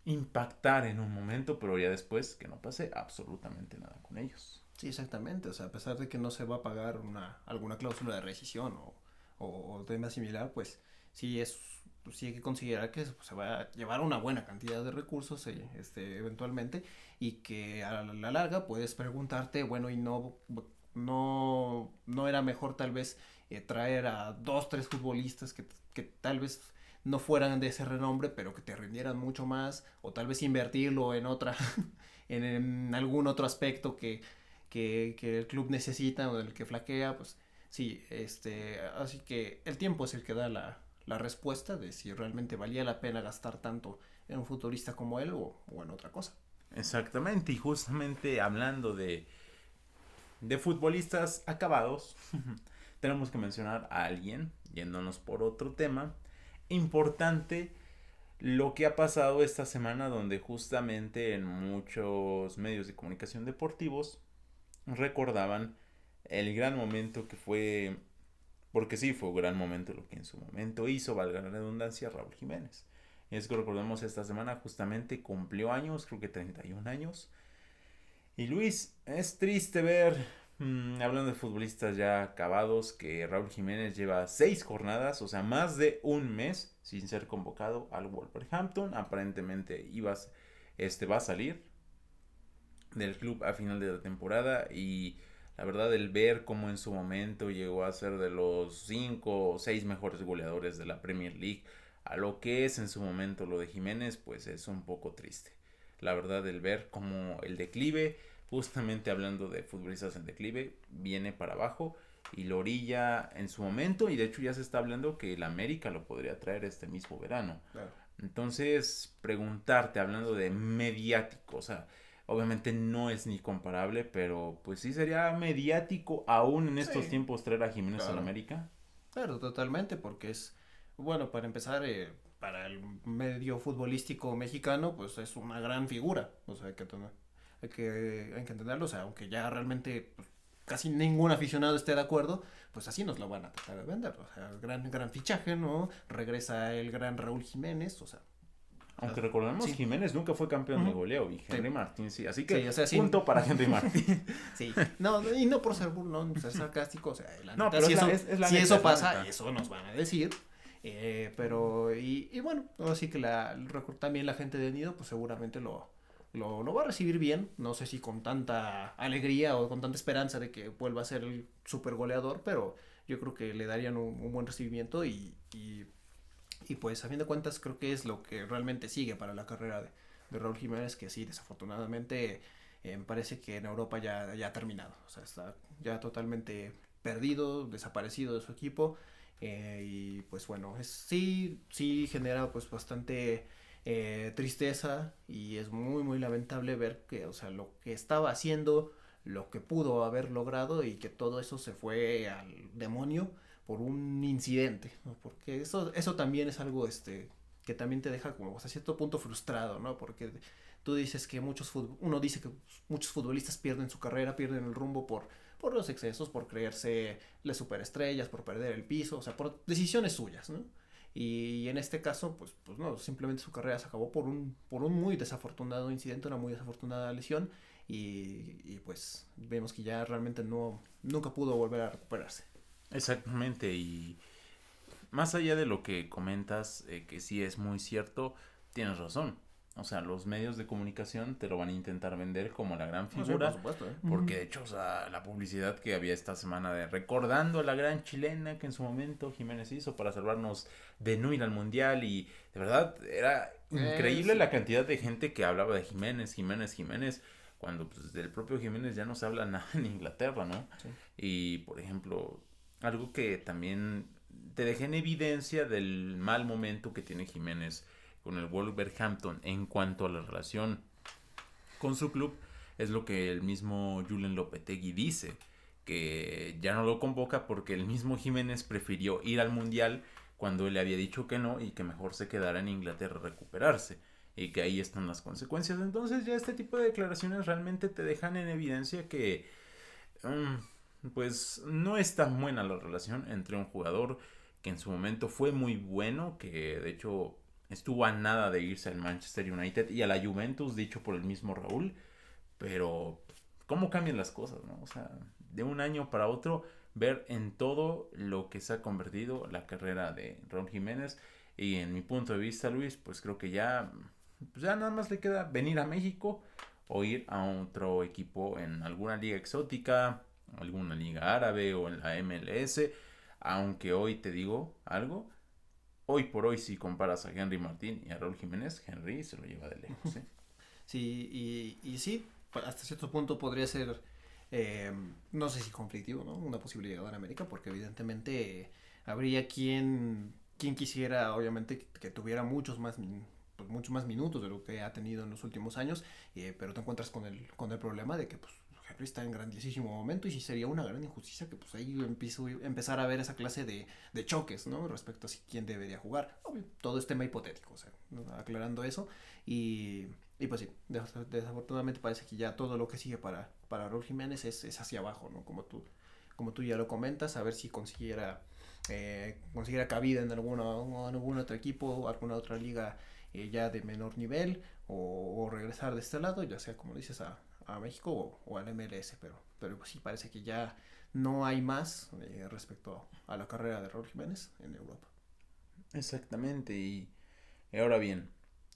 impactar en un momento, pero ya después que no pase absolutamente nada con ellos. Sí, exactamente. O sea, a pesar de que no se va a pagar alguna cláusula de rescisión o tema similar, pues sí hay que considerar que se va a llevar una buena cantidad de recursos eventualmente, y que a la larga puedes preguntarte, bueno, y no era mejor tal vez traer a 2, 3 futbolistas que tal vez no fueran de ese renombre, pero que te rindieran mucho más, o tal vez invertirlo en otra, en algún otro aspecto que el club necesita o del que flaquea, pues sí, así que el tiempo es el que da la respuesta de si realmente valía la pena gastar tanto en un futbolista como él o en otra cosa. Exactamente, y justamente hablando de futbolistas acabados, tenemos que mencionar a alguien, yéndonos por otro tema importante, lo que ha pasado esta semana, donde justamente en muchos medios de comunicación deportivos recordaban el gran momento que fue, porque sí fue un gran momento lo que en su momento hizo, valga la redundancia, Raúl Jiménez. Y es que recordemos, esta semana justamente cumplió años, creo que 31 años. Y Luis, es triste ver, hablando de futbolistas ya acabados, que Raúl Jiménez lleva 6 jornadas, o sea, más de un mes sin ser convocado al Wolverhampton. Aparentemente va a salir del club a final de la temporada, y la verdad el ver cómo en su momento llegó a ser de los 5 o 6 mejores goleadores de la Premier League a lo que es en su momento lo de Jiménez, pues es un poco triste. La verdad el ver cómo el declive, justamente hablando de futbolistas en declive, viene para abajo, y lo orilla en su momento, y de hecho ya se está hablando que el América lo podría traer este mismo verano. Claro. Entonces, preguntarte, hablando de mediático, o sea, obviamente no es ni comparable, pero pues sí sería mediático aún en estos tiempos traer a Jiménez al América. Claro, totalmente, porque bueno, para empezar, para el medio futbolístico mexicano, pues es una gran figura. O sea, hay que entenderlo. O sea, aunque ya realmente pues, casi ningún aficionado esté de acuerdo, pues así nos lo van a tratar de vender. O sea, gran fichaje, ¿no? Regresa el gran Raúl Jiménez, o sea. Aunque recordemos, Jiménez nunca fue campeón de goleo, y Henry Martín sí. Así que, punto para Henry Martín. Sí, no, y no por ser burlón, ser sarcástico, o sea, no, pero si eso pasa, eso nos van a decir. Pero, y bueno, así que también la gente de Nido, pues seguramente lo va a recibir bien. No sé si con tanta alegría o con tanta esperanza de que vuelva a ser el super goleador, pero yo creo que le darían un buen recibimiento, y pues a fin de cuentas creo que es lo que realmente sigue para la carrera de Raúl Jiménez, que sí, desafortunadamente me parece que en Europa ya ha terminado. O sea, está ya totalmente perdido, desaparecido de su equipo. Y pues bueno, sí genera pues bastante tristeza, y es muy lamentable ver que, o sea, lo que estaba haciendo, lo que pudo haber logrado y que todo eso se fue al demonio por un incidente, ¿no? Porque eso también es algo que también te deja como hasta cierto punto frustrado, ¿no? Porque tú dices que uno dice que muchos futbolistas pierden su carrera, pierden el rumbo por los excesos, por creerse las superestrellas, por perder el piso, o sea, por decisiones suyas, ¿no? Y en este caso, pues no, simplemente su carrera se acabó por un muy desafortunado incidente, una muy desafortunada lesión, y pues vemos que ya realmente nunca pudo volver a recuperarse. Exactamente, y más allá de lo que comentas, que sí es muy cierto, tienes razón. O sea, los medios de comunicación te lo van a intentar vender como la gran No, sí, por figura, supuesto, ¿eh? porque de hecho, o sea, la publicidad que había esta semana de recordando a la gran chilena que en su momento Jiménez hizo para salvarnos de no ir al mundial, y de verdad era increíble Sí. la cantidad de gente que hablaba de Jiménez, Jiménez, Jiménez, cuando pues del propio Jiménez ya no se habla nada en Inglaterra, ¿no? Sí. Y por ejemplo, algo que también te dejé en evidencia del mal momento que tiene Jiménez con el Wolverhampton en cuanto a la relación con su club, es lo que el mismo Julen Lopetegui dice, que ya no lo convoca porque el mismo Jiménez prefirió ir al Mundial cuando él le había dicho que no y que mejor se quedara en Inglaterra a recuperarse, y que ahí están las consecuencias. Entonces ya este tipo de declaraciones realmente te dejan en evidencia que pues no es tan buena la relación entre un jugador que en su momento fue muy bueno, que de hecho estuvo a nada de irse al Manchester United y a la Juventus, dicho por el mismo Raúl, pero cómo cambian las cosas, ¿no? O sea, de un año para otro, ver en todo lo que se ha convertido la carrera de Raúl Jiménez, y en mi punto de vista, Luis, pues creo que ya, pues ya nada más le queda venir a México o ir a otro equipo en alguna liga exótica, alguna liga árabe o en la MLS, aunque hoy te digo algo, hoy por hoy si comparas a Henry Martín y a Raúl Jiménez, Henry se lo lleva de lejos, ¿eh? Sí, y sí, hasta cierto punto podría ser, no sé si conflictivo, ¿no? Una posibilidad de ganar América, porque evidentemente habría quien quisiera, obviamente, que tuviera muchos más minutos de lo que ha tenido en los últimos años, pero te encuentras con el problema de que, pues, Henry está en grandísimo momento y sí sería una gran injusticia que, pues, ahí empezar a ver esa clase de choques, ¿no? Respecto a si quién debería jugar. Obvio, todo es tema hipotético, o sea, ¿no? Aclarando eso. Y, y pues sí, desafortunadamente parece que ya todo lo que sigue para Raúl Jiménez es hacia abajo, ¿no? Como tú ya lo comentas, a ver si consiguiera cabida en algún otro equipo, alguna otra liga ya de menor nivel, o regresar de este lado, ya sea como dices a México o al MLS, pero pues sí parece que ya no hay más respecto a la carrera de Raúl Jiménez en Europa. Exactamente, y ahora bien,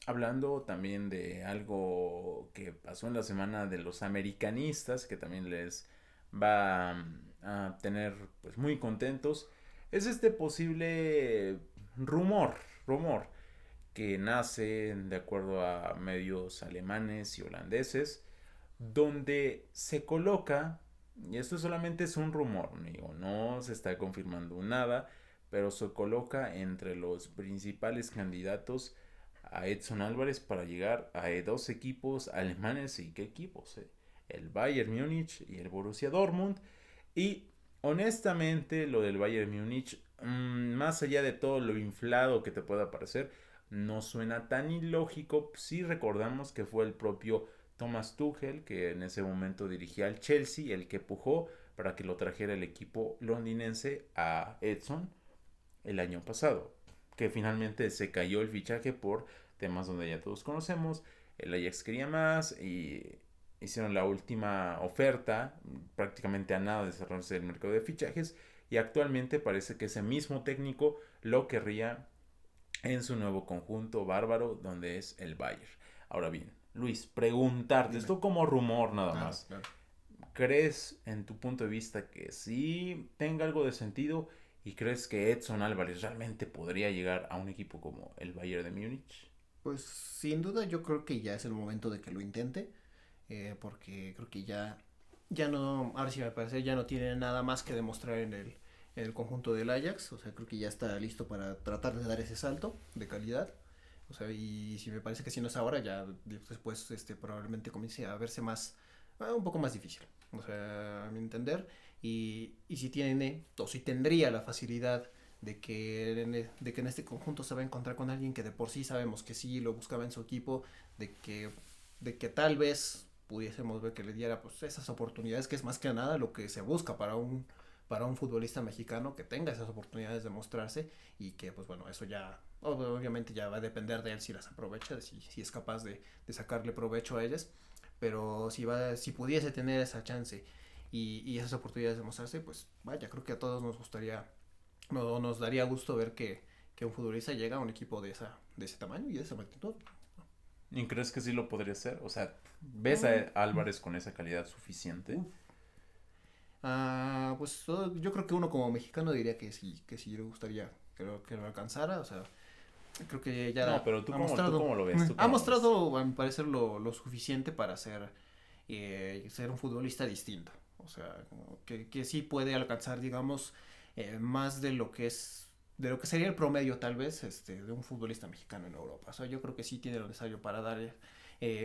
hablando también de algo que pasó en la semana de los americanistas, que también les va a tener pues muy contentos, es este posible rumor que nace de acuerdo a medios alemanes y holandeses, donde se coloca, y esto solamente es un rumor, digo, no se está confirmando nada, pero se coloca entre los principales candidatos a Edson Álvarez para llegar a dos equipos alemanes. ¿Y qué equipos? El Bayern Múnich y el Borussia Dortmund. Y honestamente lo del Bayern Múnich, más allá de todo lo inflado que te pueda parecer, no suena tan ilógico si recordamos que fue el propio Thomas Tuchel, que en ese momento dirigía al Chelsea, el que pujó para que lo trajera el equipo londinense a Edson el año pasado, que finalmente se cayó el fichaje por temas donde ya todos conocemos. El Ajax quería más y hicieron la última oferta prácticamente a nada de cerrarse el mercado de fichajes, y actualmente parece que ese mismo técnico lo querría en su nuevo conjunto bárbaro donde es el Bayern. Ahora bien, Luis, preguntarte, Dime. esto como rumor nada Claro, más, claro. ¿crees en tu punto de vista que sí tenga algo de sentido, y crees que Edson Álvarez realmente podría llegar a un equipo como el Bayern de Múnich? Pues sin duda yo creo que ya es el momento de que lo intente, porque creo que ya no, ahora sí me parece, ya no tiene nada más que demostrar en el conjunto del Ajax, o sea, creo que ya está listo para tratar de dar ese salto de calidad, o sea, y si me parece que si no es ahora, ya después probablemente comience a verse un poco más difícil. o sea, a mi entender, y si tiene, o si tendría la facilidad de que en este conjunto se va a encontrar con alguien que de por sí sabemos que sí lo buscaba en su equipo, de que, de que tal vez pudiésemos ver que le diera pues esas oportunidades, que es más que nada lo que se busca para un futbolista mexicano, que tenga esas oportunidades de mostrarse, y que pues bueno, eso ya obviamente ya va a depender de él si las aprovecha, si es capaz de sacarle provecho a ellas, pero si pudiese tener esa chance y esas oportunidades de mostrarse, pues vaya, creo que a todos nos gustaría, no, nos daría gusto ver que un futbolista llega a un equipo de ese tamaño y de esa magnitud. ¿Y crees que sí lo podría hacer? O sea, ¿ves a Mm, Álvarez con esa calidad suficiente? pues yo creo que uno como mexicano diría que sí le gustaría que lo alcanzara, o sea, creo que No, ya pero ha tú mostrado, cómo lo ves, ha mostrado a mi parecer lo suficiente para ser un futbolista distinto, o sea, que sí puede alcanzar, digamos, más de lo que sería el promedio tal vez de un futbolista mexicano en Europa. O sea, yo creo que sí tiene lo necesario para dar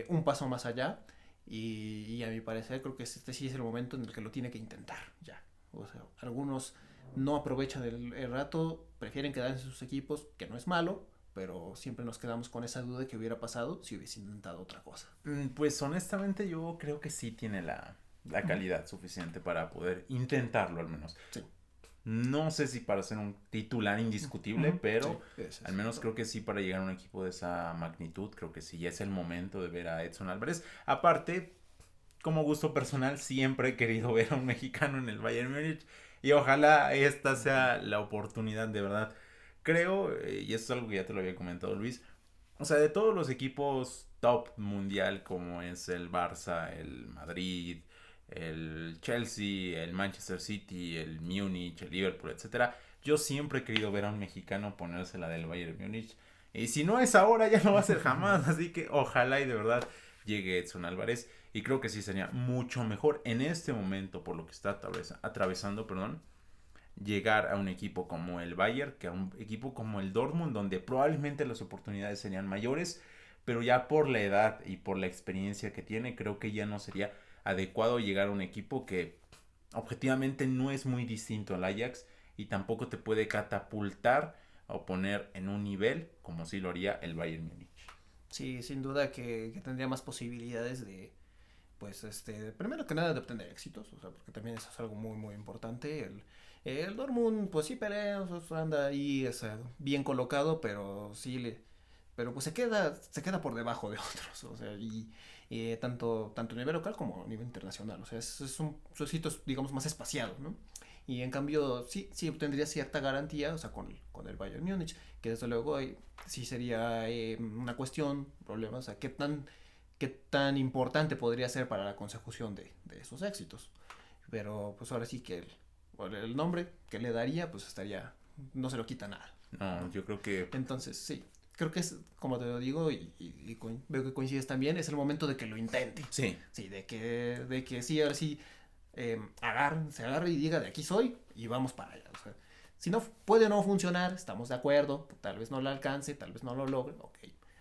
un paso más allá, y a mi parecer creo que este sí es el momento en el que lo tiene que intentar ya. O sea, algunos no aprovechan el rato, prefieren quedarse en sus equipos, que no es malo, pero siempre nos quedamos con esa duda de qué hubiera pasado si hubiese intentado otra cosa. Pues honestamente yo creo que sí tiene la calidad suficiente para poder intentarlo al menos. Sí. No sé si para ser un titular indiscutible, Sí, pero ese al es. menos creo que sí para llegar a un equipo de esa magnitud, creo que sí ya es el momento de ver a Edson Álvarez. Aparte, como gusto personal, siempre he querido ver a un mexicano en el Bayern Múnich y ojalá esta sea la oportunidad de verdad. Creo, y esto es algo que ya te lo había comentado Luis, o sea, de todos los equipos top mundial como es el Barça, el Madrid, el Chelsea, el Manchester City, el Múnich, el Liverpool, etcétera, yo siempre he querido ver a un mexicano ponerse la del Bayern Múnich. Y si no es ahora, ya no va a ser jamás. Así que ojalá y de verdad llegue Edson Álvarez. Y creo que sí sería mucho mejor en este momento, por lo que está atravesando, perdón, llegar a un equipo como el Bayern que a un equipo como el Dortmund, donde probablemente las oportunidades serían mayores, pero ya por la edad y por la experiencia que tiene, creo que ya no sería adecuado llegar a un equipo que objetivamente no es muy distinto al Ajax y tampoco te puede catapultar o poner en un nivel como si lo haría el Bayern Múnich. Sí, sin duda que tendría más posibilidades pues, primero que nada de obtener éxitos, o sea, porque también eso es algo muy, muy importante. El Dortmund, pues sí pelea, o sea, anda ahí, o sea, bien colocado, pero pero pues se queda por debajo de otros, o sea, tanto a nivel local como a nivel internacional, o sea, son sitios, digamos, más espaciados, ¿no? Y en cambio, sí obtendría cierta garantía, o sea, con el Bayern Múnich, que desde luego sí sería una cuestión, problema, o sea, qué tan importante podría ser para la consecución de esos éxitos. Pero pues ahora sí que el nombre que le daría, pues no se lo quita nada, No, ¿no? yo creo que Entonces, sí, creo que es, como te lo digo, veo que coincides también, es el momento de que lo intente. sí. Sí, de que sí, ahora sí, se agarre y diga, de aquí soy, y vamos para allá. O sea, si no puede no funcionar, estamos de acuerdo, tal vez no lo alcance, tal vez no lo logre, ok.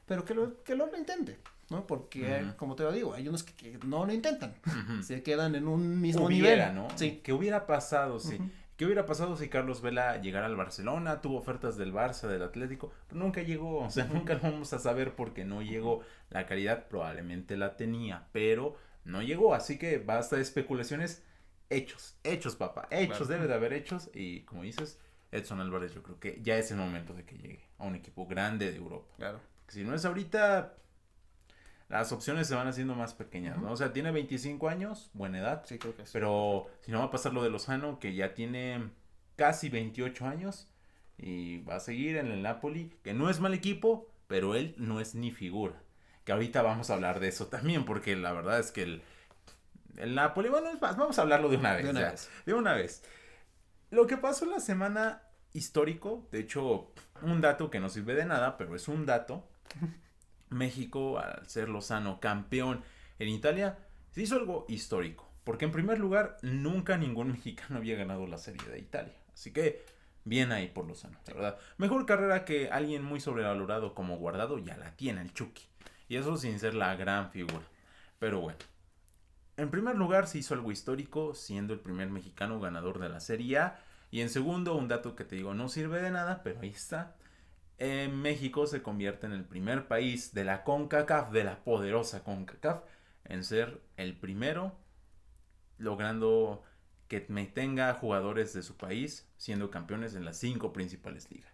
Pero que lo intente, ¿no? Porque, Ujú. como te lo digo, hay unos que no lo intentan, Ujú. se quedan en un mismo Hubiera, nivel. ¿no? Sí. ¿Qué hubiera pasado si... Ujú. ¿Qué hubiera pasado si Carlos Vela llegara al Barcelona? Tuvo ofertas del Barça, del Atlético, pero nunca llegó, o sea, Ujú. nunca lo vamos a saber porque no llegó. La calidad probablemente la tenía, pero no llegó, así que basta de especulaciones. Hechos, hechos, papá, hechos, Claro, debe de haber hechos. Y como dices, Edson Álvarez, yo creo que ya es el momento de que llegue a un equipo grande de Europa. claro. Porque si no es ahorita, las opciones se van haciendo más pequeñas, Ujú. ¿no? O sea, tiene 25 años, buena edad, Sí, creo que es pero perfecto. si no va a pasar lo de Lozano, que ya tiene casi 28 años y va a seguir en el Napoli, que no es mal equipo, pero él no es ni figura. Que ahorita vamos a hablar de eso también, porque la verdad es que el Napoli, bueno, es más, vamos a hablarlo de una De vez una ya, vez. de una vez. Lo que pasó la semana histórico, de hecho, un dato que no sirve de nada, pero es un dato. México, al ser Lozano campeón en Italia, se hizo algo histórico. Porque en primer lugar, nunca ningún mexicano había ganado la Serie de Italia. Así que, bien ahí por Lozano, la verdad. Mejor carrera que alguien muy sobrevalorado como Guardado ya la tiene el Chucky. Y eso sin ser la gran figura. Pero bueno. En primer lugar, se hizo algo histórico, siendo el primer mexicano ganador de la Serie A. Y en segundo, un dato que te digo no sirve de nada, pero ahí está. México se convierte en el primer país de la CONCACAF, de la poderosa CONCACAF, en ser el primero, logrando que me tenga jugadores de su país siendo campeones en las 5 principales ligas.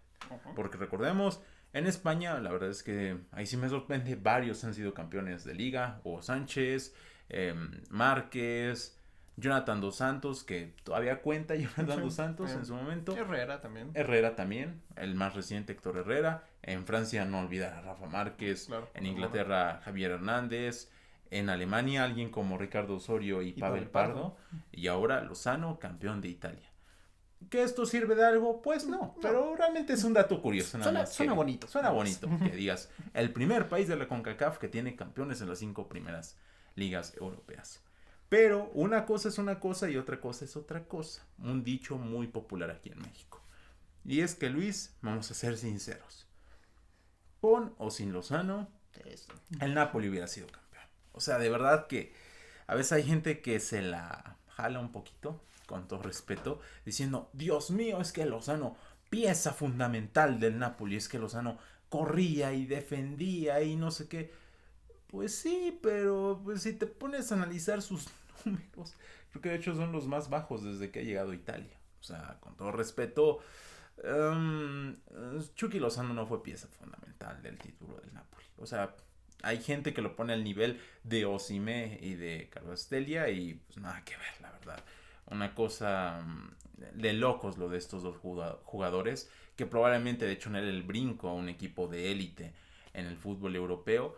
Porque recordemos, en España, la verdad es que ahí sí me sorprende, varios han sido campeones de liga. Hugo Sánchez, Márquez, Jonathan Dos Santos, que todavía cuenta Jonathan Dos Santos en su momento. Herrera también, el más reciente Héctor Herrera. En Francia no olvidar a Rafa Márquez. Claro, en Inglaterra Javier Hernández. En Alemania alguien como Ricardo Osorio y Pavel Pardo. Y ahora Lozano, campeón de Italia. ¿Que esto sirve de algo? Pues no, pero realmente es un dato curioso. Suena bonito. Suena bonito que digas, el primer país de la CONCACAF que tiene campeones en las 5 primeras ligas europeas. Pero una cosa es una cosa y otra cosa es otra cosa. Un dicho muy popular aquí en México. Y es que, Luis, vamos a ser sinceros. Con o sin Lozano, el Napoli hubiera sido campeón. O sea, de verdad que a veces hay gente que se la jala un poquito, con todo respeto, diciendo, Dios mío, es que Lozano, pieza fundamental del Napoli, es que Lozano corría y defendía y no sé qué. Pues sí, pero pues, si te pones a analizar sus números, creo que de hecho son los más bajos desde que ha llegado a Italia. O sea, con todo respeto, Chucky Lozano no fue pieza fundamental del título del Napoli. O sea, hay gente que lo pone al nivel de Osimhen y de Kvaratskhelia y pues nada que ver, la verdad. Una cosa de locos lo de estos dos jugadores, que probablemente de hecho en el brinco a un equipo de élite en el fútbol europeo,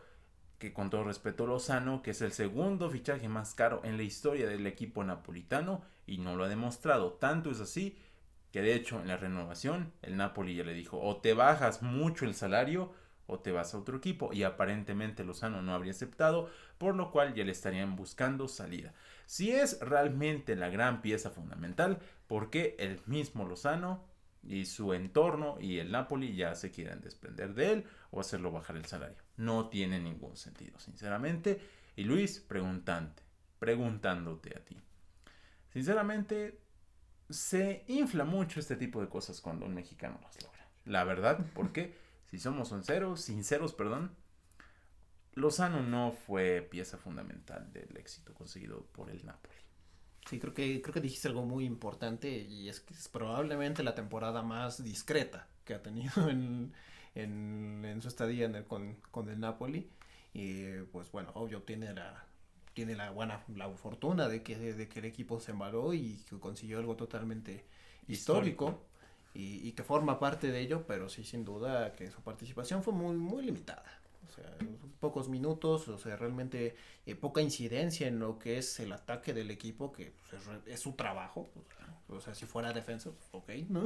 que con todo respeto Lozano, que es el segundo fichaje más caro en la historia del equipo napolitano y no lo ha demostrado. Tanto es así que de hecho en la renovación el Napoli ya le dijo, o te bajas mucho el salario o te vas a otro equipo, y aparentemente Lozano no habría aceptado, por lo cual ya le estarían buscando salida. Si es realmente la gran pieza fundamental, ¿por qué el mismo Lozano y su entorno y el Napoli ya se quieren desprender de él o hacerlo bajar el salario? No tiene ningún sentido, sinceramente. Y Luis, preguntándote a ti. Sinceramente, se infla mucho este tipo de cosas cuando un mexicano las logra. La verdad, porque si somos sinceros, Lozano no fue pieza fundamental del éxito conseguido por el Napoli. Sí, creo que dijiste algo muy importante y es que es probablemente la temporada más discreta que ha tenido en su estadía con el Napoli. Y pues bueno, obvio tiene la fortuna de que el equipo se embaló y que consiguió algo totalmente histórico. Y que forma parte de ello, pero sí, sin duda que su participación fue muy, muy limitada. O sea, pocos minutos, o sea, realmente poca incidencia en lo que es el ataque del equipo, que pues, es su trabajo. O sea, si fuera defensa, pues, ok, ¿no?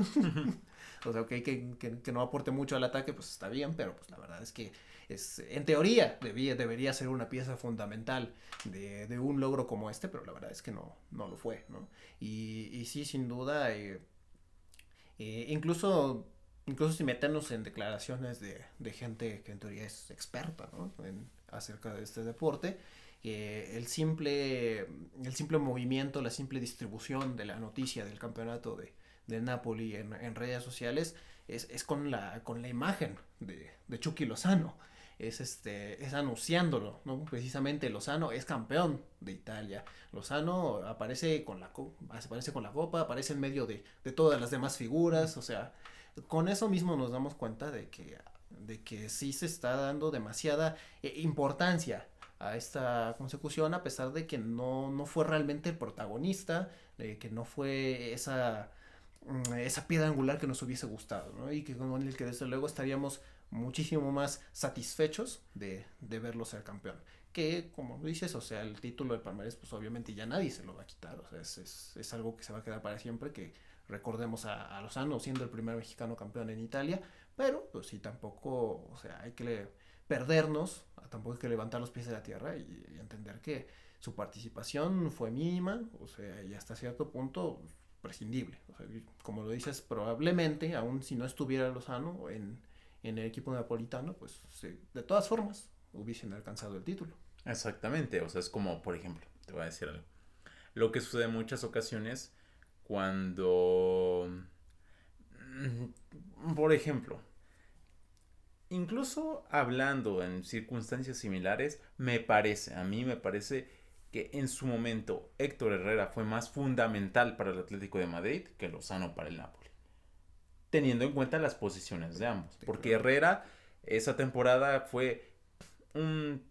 O sea, ok, que no aporte mucho al ataque, pues está bien, pero pues la verdad es que en teoría debería ser una pieza fundamental de un logro como este, pero la verdad es que no lo fue, ¿no? Y sí, sin duda, incluso sin meternos en declaraciones de gente que en teoría es experta, ¿no? Acerca de este deporte, el simple movimiento, la simple distribución de la noticia del campeonato de Napoli en redes sociales es con la imagen de Chucky Lozano. Es anunciándolo, ¿no? Precisamente Lozano es campeón de Italia. Lozano aparece con la copa, aparece en medio de todas las demás figuras. O sea, con eso mismo nos damos cuenta de que sí se está dando demasiada importancia a esta consecución, a pesar de que no fue realmente el protagonista, que no fue esa piedra angular que nos hubiese gustado, ¿no? Y que con el que desde luego estaríamos muchísimo más satisfechos de verlo ser campeón. Que, como dices, o sea, el título del palmarés, pues obviamente ya nadie se lo va a quitar. O sea, es algo que se va a quedar para siempre, que recordemos a Lozano siendo el primer mexicano campeón en Italia, pero pues sí, tampoco, o sea, hay que perdernos, tampoco hay que levantar los pies de la tierra y entender que su participación fue mínima, o sea, y hasta cierto punto prescindible. O sea, como lo dices, probablemente, aun si no estuviera Lozano en el equipo napolitano, pues sí, de todas formas hubiesen alcanzado el título. Exactamente, o sea, es como, por ejemplo, te voy a decir algo. Lo que sucede en muchas ocasiones cuando, por ejemplo, incluso hablando en circunstancias similares, a mí me parece que en su momento Héctor Herrera fue más fundamental para el Atlético de Madrid que Lozano para el Napoli, teniendo en cuenta las posiciones de ambos, porque Herrera esa temporada fue un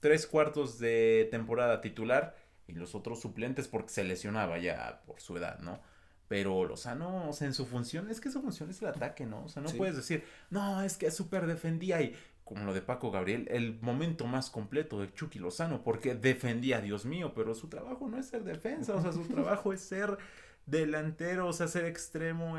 tres cuartos de temporada titular y los otros suplentes porque se lesionaba ya por su edad, ¿no? Pero Lozano, o sea, en su función, es que su función es el ataque, ¿no? O sea, no Sí. puedes decir, no, es que súper defendía y, como lo de Paco Gabriel, el momento más completo de Chucky Lozano, porque defendía, Dios mío, pero su trabajo no es ser defensa, o sea, su trabajo es ser delantero, o sea, ser extremo,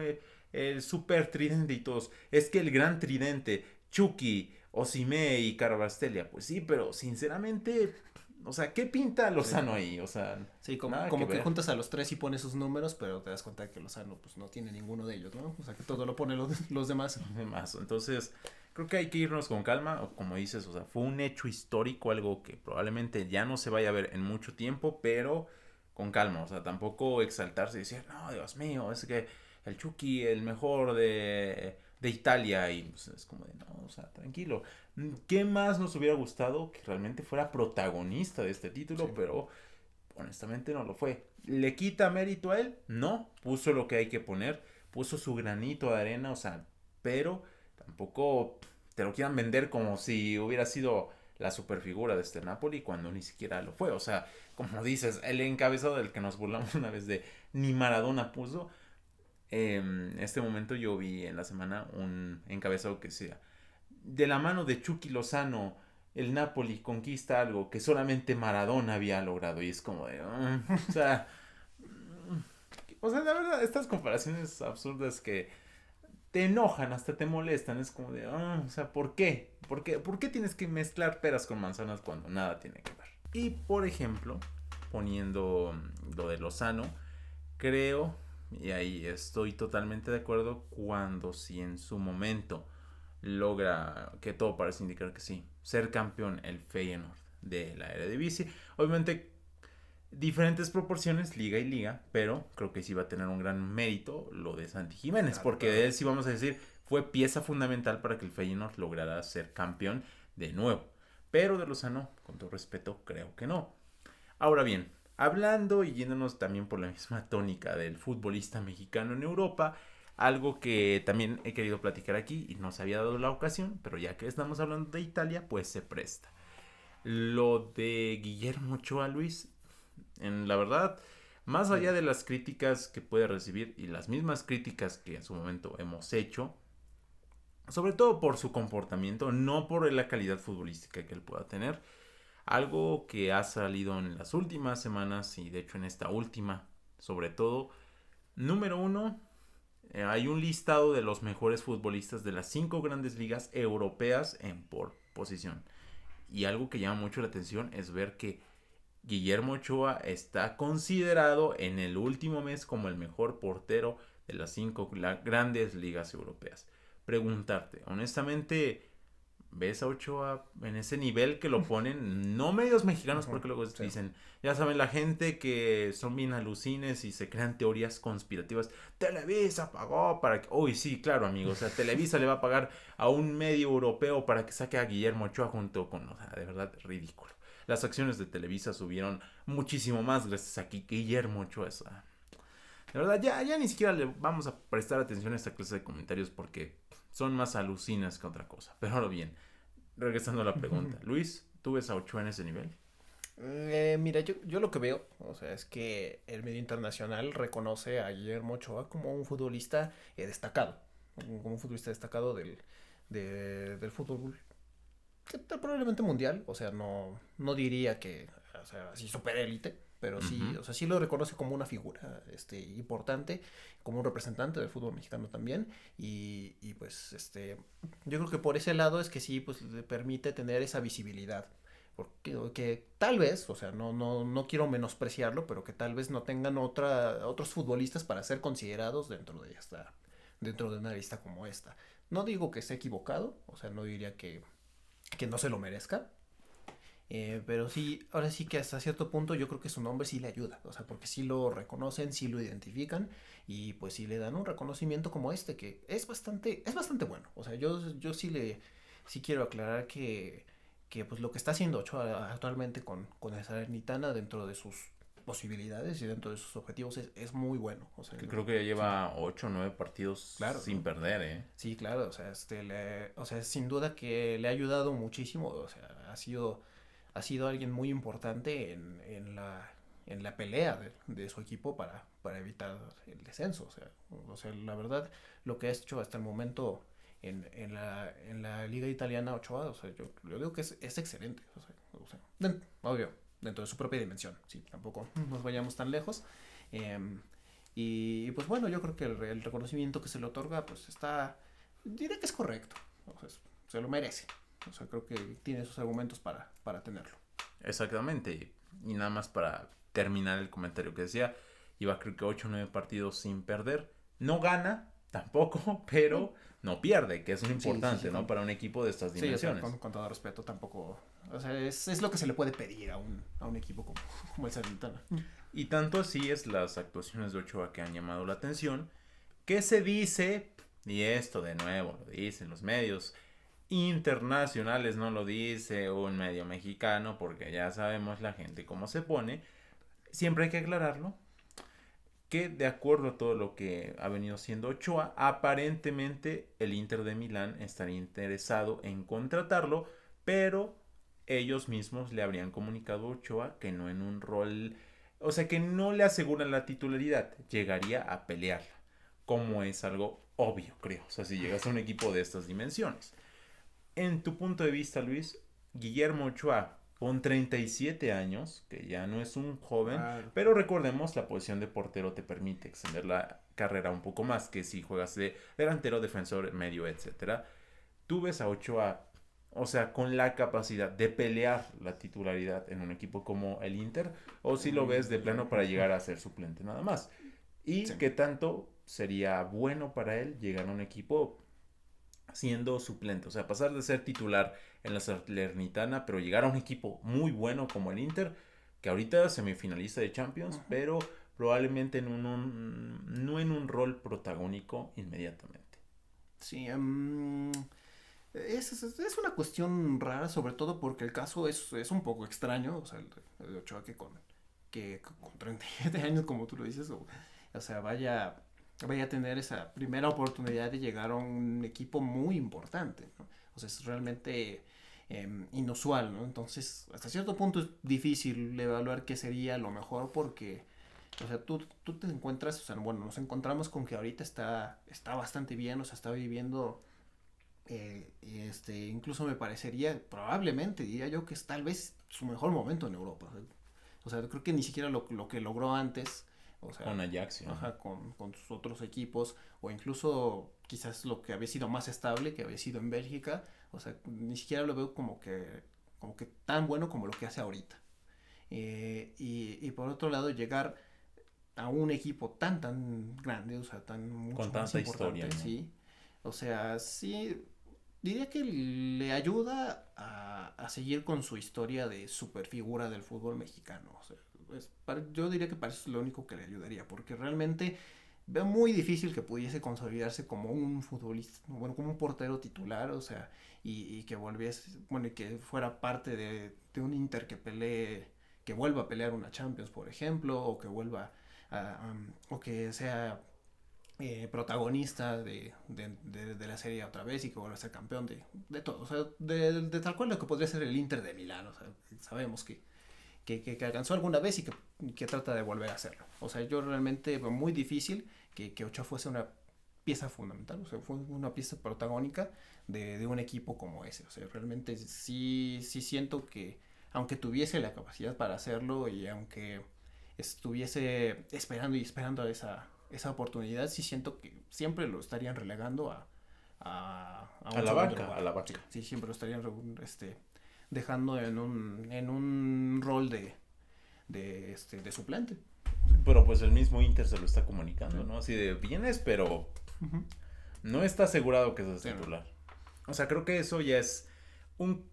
el super tridente y todos. Es que el gran tridente, Chucky, Osimé y Caravastelia, pues sí, pero sinceramente, o sea, ¿qué pinta Lozano Sí. ahí? O sea, Sí, nada que como que ver. juntas a los tres y pones sus números, pero te das cuenta que Lozano pues no tiene ninguno de ellos, ¿no? O sea que todo lo ponen los demás. Demás. Entonces, creo que hay que irnos con calma, o como dices, o sea, fue un hecho histórico, algo que probablemente ya no se vaya a ver en mucho tiempo, pero con calma, o sea, tampoco exaltarse y decir, no, Dios mío, es que el Chucky, el mejor de Italia, y pues, es como de, no, o sea, tranquilo. ¿Qué más nos hubiera gustado que realmente fuera protagonista de este Sí. título? Pero honestamente no lo fue. ¿Le quita mérito a él? No, puso lo que hay que poner, puso su granito de arena, o sea, pero tampoco te lo quieran vender como si hubiera sido la superfigura de este Napoli cuando ni siquiera lo fue. O sea, como dices, el encabezado del que nos burlamos una vez de ni Maradona puso. En este momento yo vi en la semana un encabezado que decía, de la mano de Chucky Lozano, el Napoli conquista algo que solamente Maradona había logrado. Y es como de, o sea, la verdad, estas comparaciones absurdas que te enojan, hasta te molestan. Es como de, o sea, ¿por qué? ¿Por qué tienes que mezclar peras con manzanas cuando nada tiene que ver? Y por ejemplo, poniendo lo de Lozano, creo, y ahí estoy totalmente de acuerdo, cuando si en su momento logra, que todo parece indicar que sí, ser campeón el Feyenoord de la Eredivisie. Obviamente diferentes proporciones, liga y liga, pero creo que sí va a tener un gran mérito lo de Santi Jiménez, Claro, porque claro. de él sí vamos a decir, fue pieza fundamental para que el Feyenoord lograra ser campeón de nuevo. Pero de Lozano, con todo respeto, creo que no. Ahora bien, hablando y yéndonos también por la misma tónica del futbolista mexicano en Europa, algo que también he querido platicar aquí y no se había dado la ocasión, pero ya que estamos hablando de Italia, pues se presta. Lo de Guillermo Ochoa, Luis, en la verdad, más allá Dime. de las críticas que puede recibir y las mismas críticas que en su momento hemos hecho, sobre todo por su comportamiento, no por la calidad futbolística que él pueda tener, algo que ha salido en las últimas semanas y de hecho en esta última, sobre todo, número uno, hay un listado de los mejores futbolistas de las 5 grandes ligas europeas en por posición. Y algo que llama mucho la atención es ver que Guillermo Ochoa está considerado en el último mes como el mejor portero de las 5 grandes ligas europeas. Preguntarte, honestamente, ¿ves a Ochoa en ese nivel que lo ponen? No medios mexicanos, Ujú, porque luego sí. dicen, ya saben, la gente que son bien alucines y se crean teorías conspirativas. Televisa pagó para que. Uy, sí, claro, amigo. O sea, Televisa le va a pagar a un medio europeo para que saque a Guillermo Ochoa junto con. O sea, de verdad, ridículo. Las acciones de Televisa subieron muchísimo más gracias a que Guillermo Ochoa. De verdad, ya ni siquiera le vamos a prestar atención a esta clase de comentarios porque son más alucinas que otra cosa. Pero ahora bien, regresando a la pregunta. Luis, ¿tú ves a Ochoa en ese nivel? Mira, yo lo que veo, o sea, es que el medio internacional reconoce a Guillermo Ochoa como un futbolista destacado, como un futbolista destacado del fútbol, probablemente mundial, o sea, no diría que, o sea, así super élite, pero sí, Ujú. o sea, sí lo reconoce como una figura, importante, como un representante del fútbol mexicano también, y pues, yo creo que por ese lado es que sí, pues, le permite tener esa visibilidad. Porque que tal vez, o sea, no quiero menospreciarlo, pero que tal vez no tengan otros futbolistas para ser considerados dentro de una lista como esta. No digo que esté equivocado, o sea, no diría que no se lo merezca, Pero sí, ahora sí que hasta cierto punto yo creo que su nombre sí le ayuda, o sea, porque sí lo reconocen, sí lo identifican y pues sí le dan un reconocimiento como este que es bastante bueno. O sea, yo sí quiero aclarar que pues lo que está haciendo Ochoa actualmente con el Salernitana dentro de sus posibilidades y dentro de sus objetivos es muy bueno. O sea, Que creo que ya sí, lleva 8 o 9 partidos claro, sin ¿no? perder, ¿eh? Sí, claro, o sea, o sea, sin duda que le ha ayudado muchísimo, o sea, ha sido alguien muy importante en la pelea de su equipo para evitar el descenso. O sea, la verdad, lo que ha hecho hasta el momento en la liga italiana Ochoa, o sea, yo digo que es excelente. Obvio, dentro de su propia dimensión, sí, tampoco nos vayamos tan lejos. Em, y pues bueno, yo creo que el reconocimiento que se le otorga, pues diré que es correcto, o sea, se lo merece. O sea, creo que tiene sus argumentos para tenerlo. Exactamente. Y nada más para terminar el comentario que decía, iba creo que 8 o 9 partidos sin perder. No gana tampoco, No. pero no pierde, que es lo Sí, sí, sí. importante, ¿no? Para un equipo de estas Sí, o sea, dimensiones. con todo respeto, tampoco. O sea, es lo que se le puede pedir a un equipo como el Salernitana. Y tanto así es las actuaciones de Ochoa que han llamado la atención, que se dice, y esto de nuevo lo dicen los medios internacionales, no lo dice un medio mexicano, porque ya sabemos la gente cómo se pone, siempre hay que aclararlo, que de acuerdo a todo lo que ha venido siendo Ochoa, aparentemente el Inter de Milán estaría interesado en contratarlo, pero ellos mismos le habrían comunicado a Ochoa que no en un rol, o sea que no le aseguran la titularidad, llegaría a pelearla, como es algo obvio, creo, o sea, si llegas a un equipo de estas dimensiones. En tu punto de vista, Luis, Guillermo Ochoa, con 37 años, que ya no es un joven, Claro. pero recordemos, la posición de portero te permite extender la carrera un poco más que si juegas de delantero, defensor, medio, etcétera. Tú ves a Ochoa, o sea, con la capacidad de pelear la titularidad en un equipo como el Inter, o si lo ves de plano para llegar a ser suplente nada más. Y Sí. qué tanto sería bueno para él llegar a un equipo siendo suplente, o sea, pasar de ser titular en la Salernitana, pero llegar a un equipo muy bueno como el Inter, que ahorita es semifinalista de Champions, Ujú. pero probablemente no en un rol protagónico inmediatamente. Sí, es una cuestión rara, sobre todo porque el caso es un poco extraño. O sea, el de Ochoa que con 37 años, como tú lo dices, o sea, vaya a tener esa primera oportunidad de llegar a un equipo muy importante, ¿no? O sea, es realmente inusual, ¿no? Entonces, hasta cierto punto es difícil evaluar qué sería lo mejor porque, o sea, tú te encuentras, o sea, bueno, nos encontramos con que ahorita está bastante bien, o sea, está viviendo, incluso me parecería, probablemente diría yo que es tal vez su mejor momento en Europa. O sea, creo que ni siquiera lo que logró antes, o sea, Con Ajax, ¿no? ajá, con sus otros equipos, o incluso quizás lo que había sido más estable, que había sido en Bélgica, o sea, ni siquiera lo veo como que tan bueno como lo que hace ahorita. Y por otro lado, llegar a un equipo tan grande, o sea, tan mucho Con más tanta historia, importante, ¿no? sí. O sea, sí, diría que le ayuda a seguir con su historia de superfigura del fútbol mexicano. O sea, yo diría que para eso es lo único que le ayudaría, porque realmente veo muy difícil que pudiese consolidarse como un futbolista, bueno, como un portero titular, o sea, y que volviese, bueno, y que fuera parte de un Inter que pelee, que vuelva a pelear una Champions, por ejemplo, o que vuelva o que sea protagonista de la serie otra vez y que vuelva a ser campeón de todo, o sea, de tal cual lo que podría ser el Inter de Milán, o sea, sabemos que alcanzó alguna vez que trata de volver a hacerlo. O sea, yo realmente veo muy difícil que Ochoa fuese una pieza fundamental, o sea, fue una pieza protagónica de un equipo como ese. O sea, realmente sí siento que aunque tuviese la capacidad para hacerlo y aunque estuviese esperando y esperando esa oportunidad, sí siento que siempre lo estarían relegando a A un la segundo banca, a lugar. la Sí, banca. sí, siempre lo estarían dejando en un rol de suplente. Pero pues el mismo Inter se lo está comunicando, Sí. ¿no? Así de vienes, pero Ujú. no está asegurado que seas Sí, no. titular. O sea, creo que eso ya es un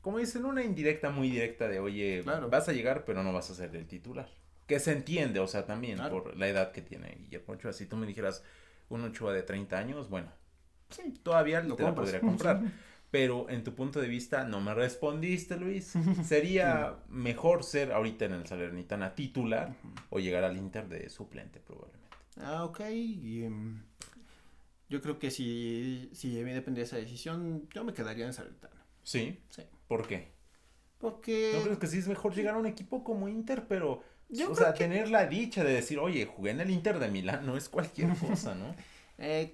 como dicen, una indirecta muy directa de, oye, Claro. vas a llegar, pero no vas a ser el titular. Que se entiende, o sea, también Claro. por la edad que tiene Guillermo Ochoa. Si tú me dijeras un Ochoa de 30 años, bueno, sí, todavía Lo te la compras. podría comprar. Pero en tu punto de vista no me respondiste, Luis. Sería mejor ser ahorita en el Salernitana titular o llegar al Inter de suplente probablemente. Ok. Y, yo creo que si de mí dependía esa decisión, yo me quedaría en Salernitana. Sí. Sí. ¿Por qué? ¿No Porque crees que sí es mejor llegar a un equipo como Inter, pero, yo o creo sea, que, tener la dicha de decir, oye, jugué en el Inter de Milán, no es cualquier cosa, ¿no?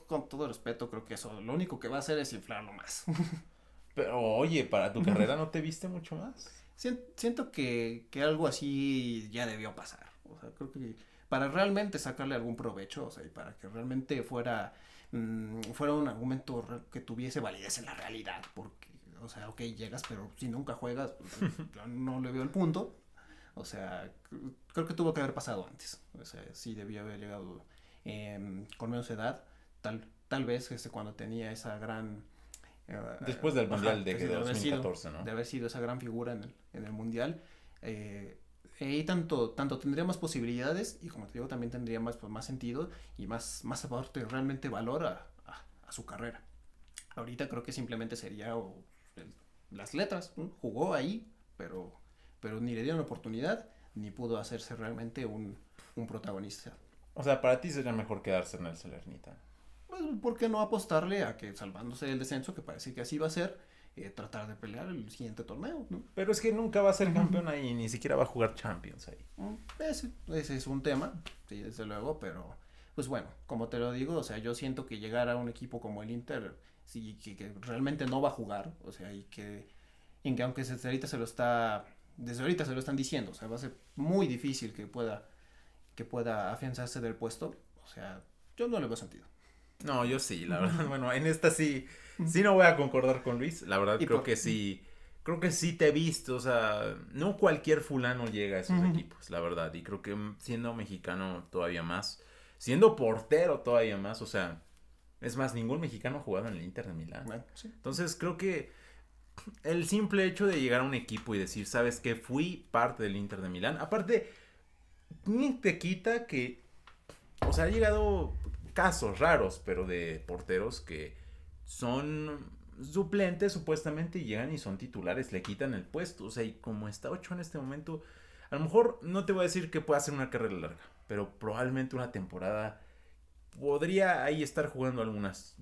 con todo respeto, creo que eso lo único que va a hacer es inflarlo más. Pero, oye, para tu carrera no te viste mucho más. Siento que algo así ya debió pasar. O sea, creo que para realmente sacarle algún provecho, o sea, y para que realmente fuera un argumento que tuviese validez en la realidad, porque, o sea, ok, llegas, pero si nunca juegas, pues, yo no le veo el punto. O sea, creo que tuvo que haber pasado antes. O sea, sí debió haber llegado con menos edad. Tal vez cuando tenía esa gran Después del Mundial de que sí, de haber sido, 2014, ¿no? de haber sido esa gran figura en el Mundial. Y tanto tendría más posibilidades y como te digo, también tendría más sentido y más aparte realmente valor a su carrera. Ahorita creo que simplemente sería las letras, ¿no? Jugó ahí, pero ni le dieron oportunidad ni pudo hacerse realmente un protagonista. O sea, para ti sería mejor quedarse en el Salernitana. Pues, ¿por qué no apostarle a que salvándose del descenso, que parece que así va a ser, tratar de pelear el siguiente torneo, ¿no? Pero es que nunca va a ser campeón ahí, ni siquiera va a jugar Champions ahí. Ese es un tema, sí, desde luego, pero pues bueno, como te lo digo, o sea, yo siento que llegar a un equipo como el Inter, sí, que realmente no va a jugar, o sea, y que aunque desde ahorita se lo están diciendo, o sea, va a ser muy difícil que pueda afianzarse del puesto, o sea, yo no le veo sentido. No, yo sí, la verdad. Bueno, en esta sí no voy a concordar con Luis. La verdad ¿Y creo por que sí, creo que sí te he visto, o sea, no cualquier fulano llega a esos equipos, la verdad. Y creo que siendo mexicano todavía más, siendo portero todavía más, o sea, es más, ningún mexicano ha jugado en el Inter de Milán. Bueno, sí. Entonces creo que el simple hecho de llegar a un equipo y decir, ¿sabes qué? Fui parte del Inter de Milán. Aparte, ni te quita que, o sea, ha llegado casos raros, pero de porteros que son suplentes supuestamente y llegan y son titulares, le quitan el puesto. O sea, y como está Ochoa en este momento, a lo mejor no te voy a decir que pueda hacer una carrera larga, pero probablemente una temporada podría ahí estar jugando algunas,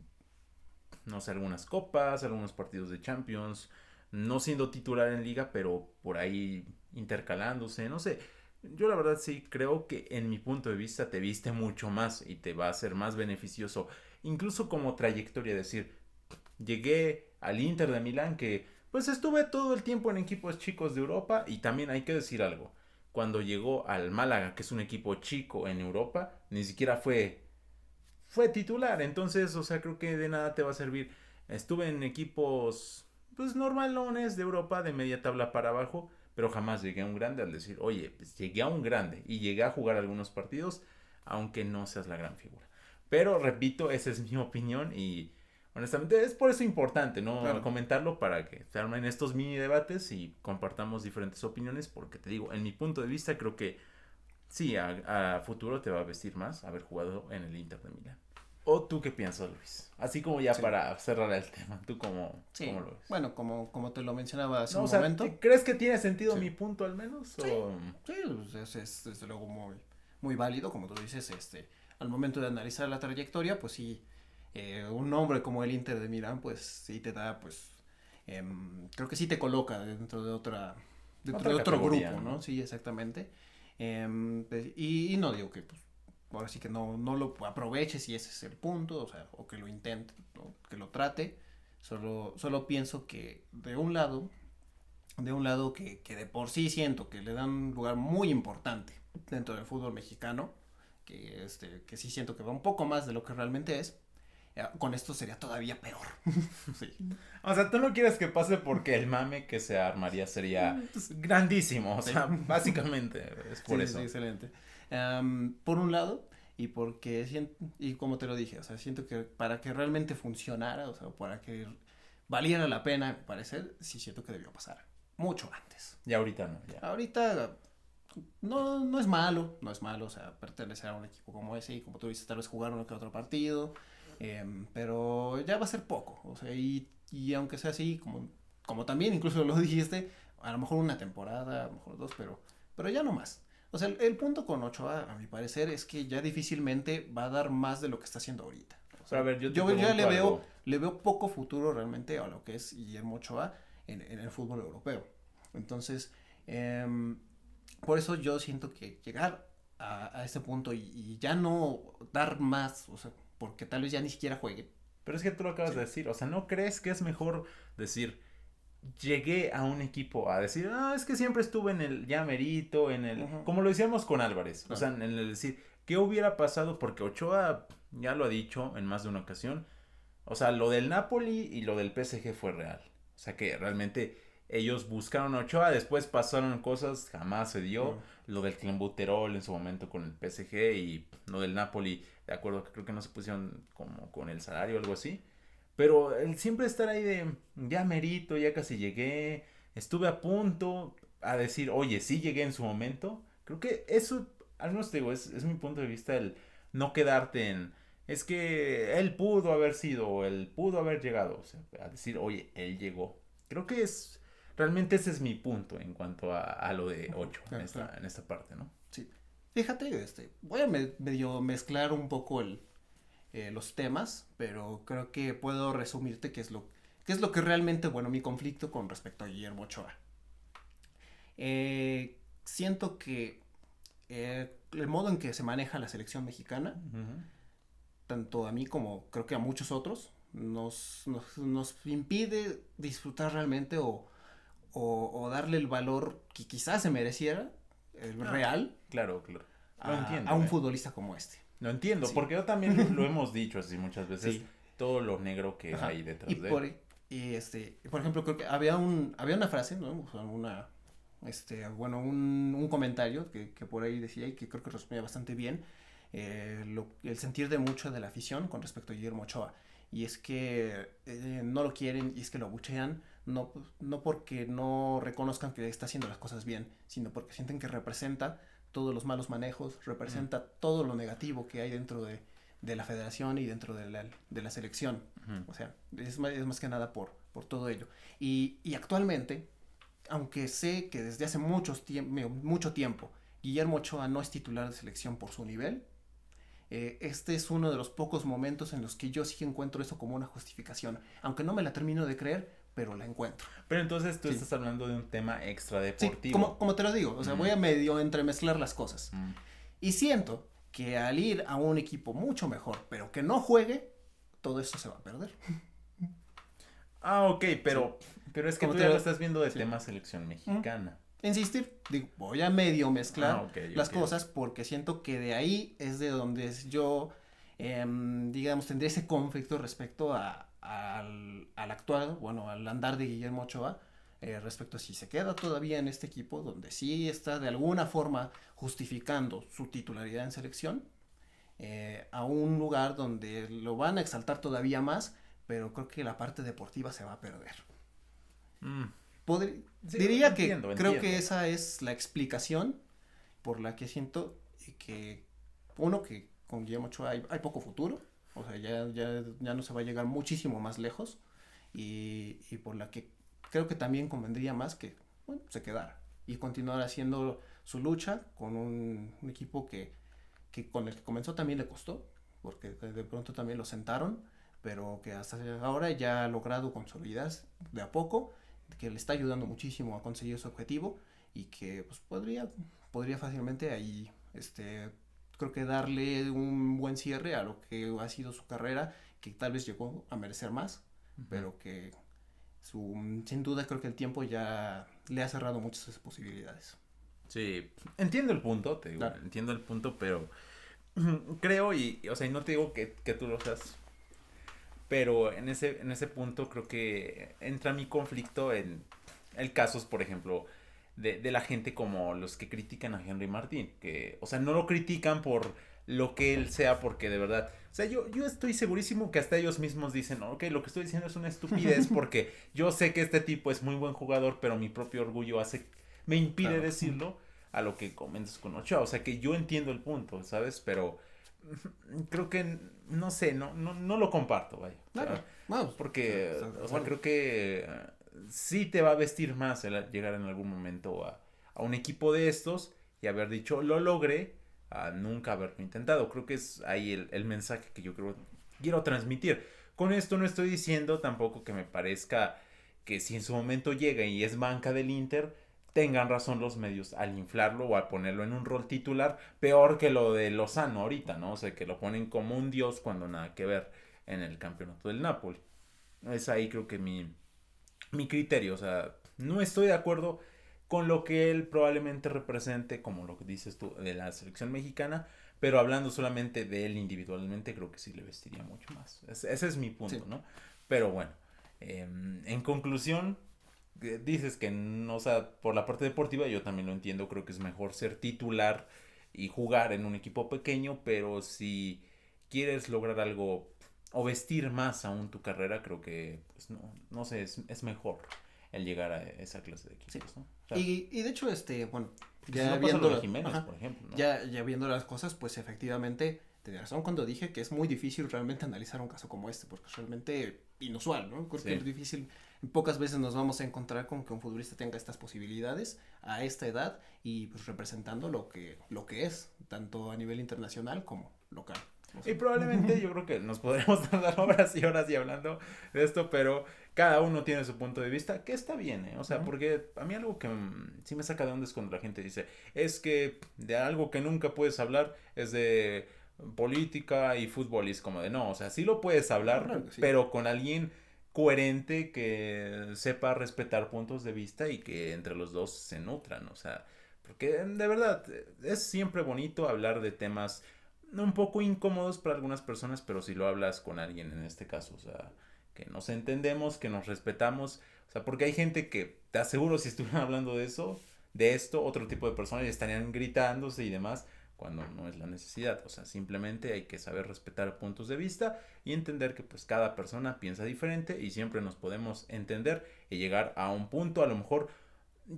no sé, algunas copas, algunos partidos de Champions, no siendo titular en liga, pero por ahí intercalándose, no sé. Yo la verdad sí creo que en mi punto de vista te viste mucho más y te va a ser más beneficioso, incluso como trayectoria, decir, llegué al Inter de Milán que pues estuve todo el tiempo en equipos chicos de Europa y también hay que decir algo, cuando llegó al Málaga, que es un equipo chico en Europa, ni siquiera fue titular, entonces, o sea, creo que de nada te va a servir. Estuve en equipos pues normalones de Europa de media tabla para abajo, pero jamás llegué a un grande al decir, oye, pues llegué a un grande y llegué a jugar algunos partidos, aunque no seas la gran figura. Pero repito, esa es mi opinión y honestamente es por eso importante, ¿no? Claro. Comentarlo para que se armen estos mini debates y compartamos diferentes opiniones, porque te digo, en mi punto de vista creo que sí, a futuro te va a vestir más haber jugado en el Inter de Milán. ¿O tú qué piensas, Luis? Así como ya Sí. para cerrar el tema, ¿tú Sí, cómo lo ves? bueno, como te lo mencionaba hace No, o un sea, momento. ¿crees que tiene sentido Sí. mi punto al menos? Sí, O... sí, pues es desde luego muy válido, como tú dices, al momento de analizar la trayectoria, pues sí, un nombre como el Inter de Milán, pues sí te da, pues, creo que sí te coloca dentro de otro categoría, grupo, ¿no? ¿no? Sí, exactamente. Pues, y no digo que, pues, ahora sí que no lo aproveche si ese es el punto, o sea, o que lo intente, ¿no? Que lo trate. Solo pienso que de un lado que de por sí siento que le dan un lugar muy importante dentro del fútbol mexicano, que sí siento que va un poco más de lo que realmente es, con esto sería todavía peor. Sí. O sea, tú no quieres que pase porque el mame que se armaría sería grandísimo. O sea, básicamente es por Sí, eso. sí, excelente. Por un lado, y como te lo dije, o sea, siento que para que realmente funcionara, o sea, para que valiera la pena, a mi parecer, sí siento que debió pasar mucho antes. Y ahorita no, ya. Ahorita no es malo, o sea, pertenecer a un equipo como ese y como tú dices, tal vez jugar uno que otro partido, pero ya va a ser poco, o sea, y aunque sea así, como también incluso lo dijiste, a lo mejor una temporada, a lo mejor dos, pero ya no más. O sea, el punto con Ochoa, a mi parecer, es que ya difícilmente va a dar más de lo que está haciendo ahorita. O sea, Pero a ver, yo te yo ya pregunto algo. le veo poco futuro realmente a lo que es Guillermo Ochoa en el fútbol europeo. Entonces, por eso yo siento que llegar a ese punto y ya no dar más, o sea, porque tal vez ya ni siquiera juegue. Pero es que tú lo acabas Sí. de decir, o sea, ¿no crees que es mejor decir, llegué a un equipo a decir, es que siempre estuve en el ya merito, en el, Ujú. como lo decíamos con Álvarez, o Claro. sea, en el decir, ¿qué hubiera pasado? Porque Ochoa ya lo ha dicho en más de una ocasión, o sea, lo del Napoli y lo del PSG fue real, o sea, que realmente ellos buscaron a Ochoa, después pasaron cosas, jamás se dio, Mm. lo del Clenbuterol en su momento con el PSG y lo del Napoli, de acuerdo, que creo que no se pusieron como con el salario o algo así. Pero el siempre estar ahí de, ya merito, ya casi llegué, estuve a punto a decir, oye, sí llegué en su momento. Creo que eso, al menos te digo, es mi punto de vista el no quedarte en, es que él pudo haber sido, o él pudo haber llegado, o sea, a decir, oye, él llegó. Creo que realmente ese es mi punto en cuanto a lo de 8 Claro, claro. en esta parte, ¿no? Sí. Fíjate, voy a medio mezclar un poco los temas, pero creo que puedo resumirte qué es lo que realmente, bueno, mi conflicto con respecto a Guillermo Ochoa. Siento que el modo en que se maneja la selección mexicana, Ujú. tanto a mí como creo que a muchos otros, nos impide disfrutar realmente o darle el valor que quizás se mereciera, el Ah, real, claro, claro. Lo a entiendo, un ¿eh? futbolista como este. Lo entiendo, Sí. porque yo también lo hemos dicho así muchas veces, Sí. todo lo negro que Ajá. hay Y detrás de él. por ejemplo, creo que había una frase, ¿no? O sea, bueno, un comentario que por ahí decía y que creo que resumía bastante bien el sentir de mucho de la afición con respecto a Guillermo Ochoa. Y es que no lo quieren y es que lo abuchean, no porque no reconozcan que está haciendo las cosas bien, sino porque sienten que representa todos los malos manejos, Mm, representa todo lo negativo que hay dentro de la federación y dentro de la selección. ujú. O sea, es más que nada por todo ello. Y actualmente, aunque sé que desde hace mucho tiempo Guillermo Ochoa no es titular de selección por su nivel, este es uno de los pocos momentos en los que yo sí encuentro eso como una justificación. Aunque no me la termino de creer, pero la encuentro. Pero entonces tú Sí, estás hablando de un tema sí, extradeportivo. como te lo digo, o sea, voy a Mm, medio entremezclar las cosas. mm. Y siento que al ir a un equipo mucho mejor, pero que no juegue, todo eso se va a perder. Ah, ok, Sí. pero es que Como tú te ya lo lo... estás viendo de Sí. tema selección Mm. mexicana. Insistir, digo, voy a medio Ah, mezclar ok, las ok. cosas porque siento que de ahí es de donde yo, digamos, tendría ese conflicto respecto al actual, bueno, al andar de Guillermo Ochoa, respecto a si se queda todavía en este equipo, donde sí está de alguna forma justificando su titularidad en selección, a un lugar donde lo van a exaltar todavía más, pero creo que la parte deportiva se va a perder. Mm, sí, Diría que entiendo, creo que entiendo. esa es la explicación por la que siento que uno que con Guillermo Ochoa hay poco futuro, o sea, ya no se va a llegar muchísimo más lejos y por la que creo que también convendría más que bueno, se quedara y continuar haciendo su lucha con un equipo que con el que comenzó también le costó, porque de pronto también lo sentaron, pero que hasta ahora ya ha logrado consolidarse de a poco, que le está ayudando muchísimo a conseguir su objetivo y que pues podría fácilmente ahí creo que darle un buen cierre a lo que ha sido su carrera, que tal vez llegó a merecer más, Ujú. pero que sin duda creo que el tiempo ya le ha cerrado muchas posibilidades. Sí, entiendo el punto, te digo, Claro. entiendo el punto, pero creo o sea, y no te digo que tú lo seas, pero en ese punto creo que entra mi conflicto en el casos, por ejemplo, de la gente como los que critican a Henry Martín, que, o sea, no lo critican por lo que él sea, porque de verdad, o sea, yo estoy segurísimo que hasta ellos mismos dicen, ok, lo que estoy diciendo es una estupidez porque yo sé que este tipo es muy buen jugador, pero mi propio orgullo me impide Claro. decirlo a lo que comentas con Ochoa, o sea, que yo entiendo el punto, ¿sabes? Pero creo que, no sé, no lo comparto, vaya. O Claro, sea, vamos. porque, Estás de o sea, acuerdo. creo que sí te va a vestir más el llegar en algún momento a un equipo de estos y haber dicho, lo logré, a nunca haberlo intentado. Creo que es ahí el mensaje que yo quiero transmitir. Con esto no estoy diciendo tampoco que me parezca que si en su momento llega y es banca del Inter, tengan razón los medios al inflarlo o al ponerlo en un rol titular, peor que lo de Lozano ahorita, ¿no? O sea, que lo ponen como un dios cuando nada que ver en el campeonato del Napoli. Es ahí creo que mi criterio, o sea, no estoy de acuerdo con lo que él probablemente represente, como lo que dices tú, de la selección mexicana, pero hablando solamente de él individualmente, creo que sí le vestiría mucho más. Ese es mi Sí. punto, ¿no? Pero bueno, en conclusión, dices que no, o sea, por la parte deportiva yo también lo entiendo, creo que es mejor ser titular y jugar en un equipo pequeño, pero si quieres lograr algo o vestir más aún tu carrera, creo que, pues no sé, es mejor el llegar a esa clase de Sí. equipos, ¿no? O sea, Y de hecho, bueno, porque si ya no pasa lo viendo de la- Jiménez, ajá, por ejemplo, ¿no? ya viendo las cosas, pues efectivamente tenía razón cuando dije que es muy difícil realmente analizar un caso como este, porque es realmente inusual, ¿no? Creo que es Sí. difícil, pocas veces nos vamos a encontrar con que un futbolista tenga estas posibilidades a esta edad y pues representando lo que es, tanto a nivel internacional como local. O Y sea, probablemente yo creo que nos podremos tardar horas y hablando de esto, pero cada uno tiene su punto de vista, que está bien, ¿eh? O sea, Ujú. porque a mí algo que sí me saca de onda es cuando la gente dice, es que de algo que nunca puedes hablar es de política y fútbol, y es como de no, o sea, sí lo puedes No, hablar, claro que sí. pero con alguien coherente que sepa respetar puntos de vista y que entre los dos se nutran, o sea, porque de verdad es siempre bonito hablar de temas un poco incómodos para algunas personas, pero si lo hablas con alguien en este caso, o sea, que nos entendemos, que nos respetamos, o sea, porque hay gente que, te aseguro, si estuvieran hablando de eso, de esto, otro tipo de personas estarían gritándose y demás, cuando no es la necesidad, o sea, simplemente hay que saber respetar puntos de vista y entender que pues cada persona piensa diferente y siempre nos podemos entender y llegar a un punto, a lo mejor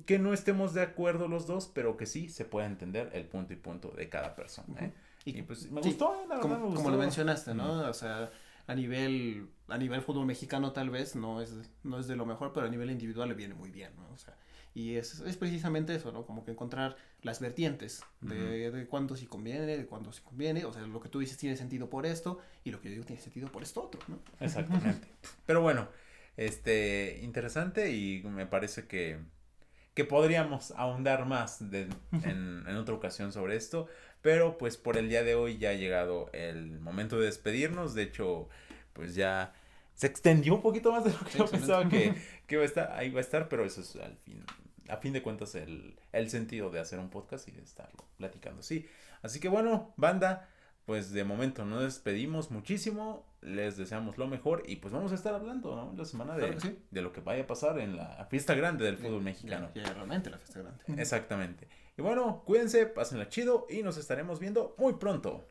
que no estemos de acuerdo los dos, pero que sí se pueda entender el punto y punto de cada persona, ¿eh? Ujú. Y pues me Sí, gustó, la verdad me como lo gustó. mencionaste, ¿no? O sea, a nivel fútbol mexicano tal vez no es de lo mejor, pero a nivel individual le viene muy bien, ¿no? O sea, y es precisamente eso, ¿no? Como que encontrar las vertientes de cuándo sí conviene, de cuándo sí conviene, o sea, lo que tú dices tiene sentido por esto y lo que yo digo tiene sentido por esto otro, ¿no? Exactamente. Pero bueno, interesante y me parece que podríamos ahondar más en otra ocasión sobre esto, pero pues por el día de hoy ya ha llegado el momento de despedirnos, de hecho, pues ya se extendió un poquito más de lo que Sí, yo excelente. pensaba que iba a estar, ahí va a estar, pero eso es a fin de cuentas el sentido de hacer un podcast y de estarlo platicando, sí. Así que bueno, banda, pues de momento nos despedimos muchísimo, les deseamos lo mejor y pues vamos a estar hablando, ¿no? La semana Claro que sí. de lo que vaya a pasar en la fiesta grande del fútbol mexicano. Ya realmente la fiesta grande. Exactamente. Y bueno, cuídense, pásenla chido y nos estaremos viendo muy pronto.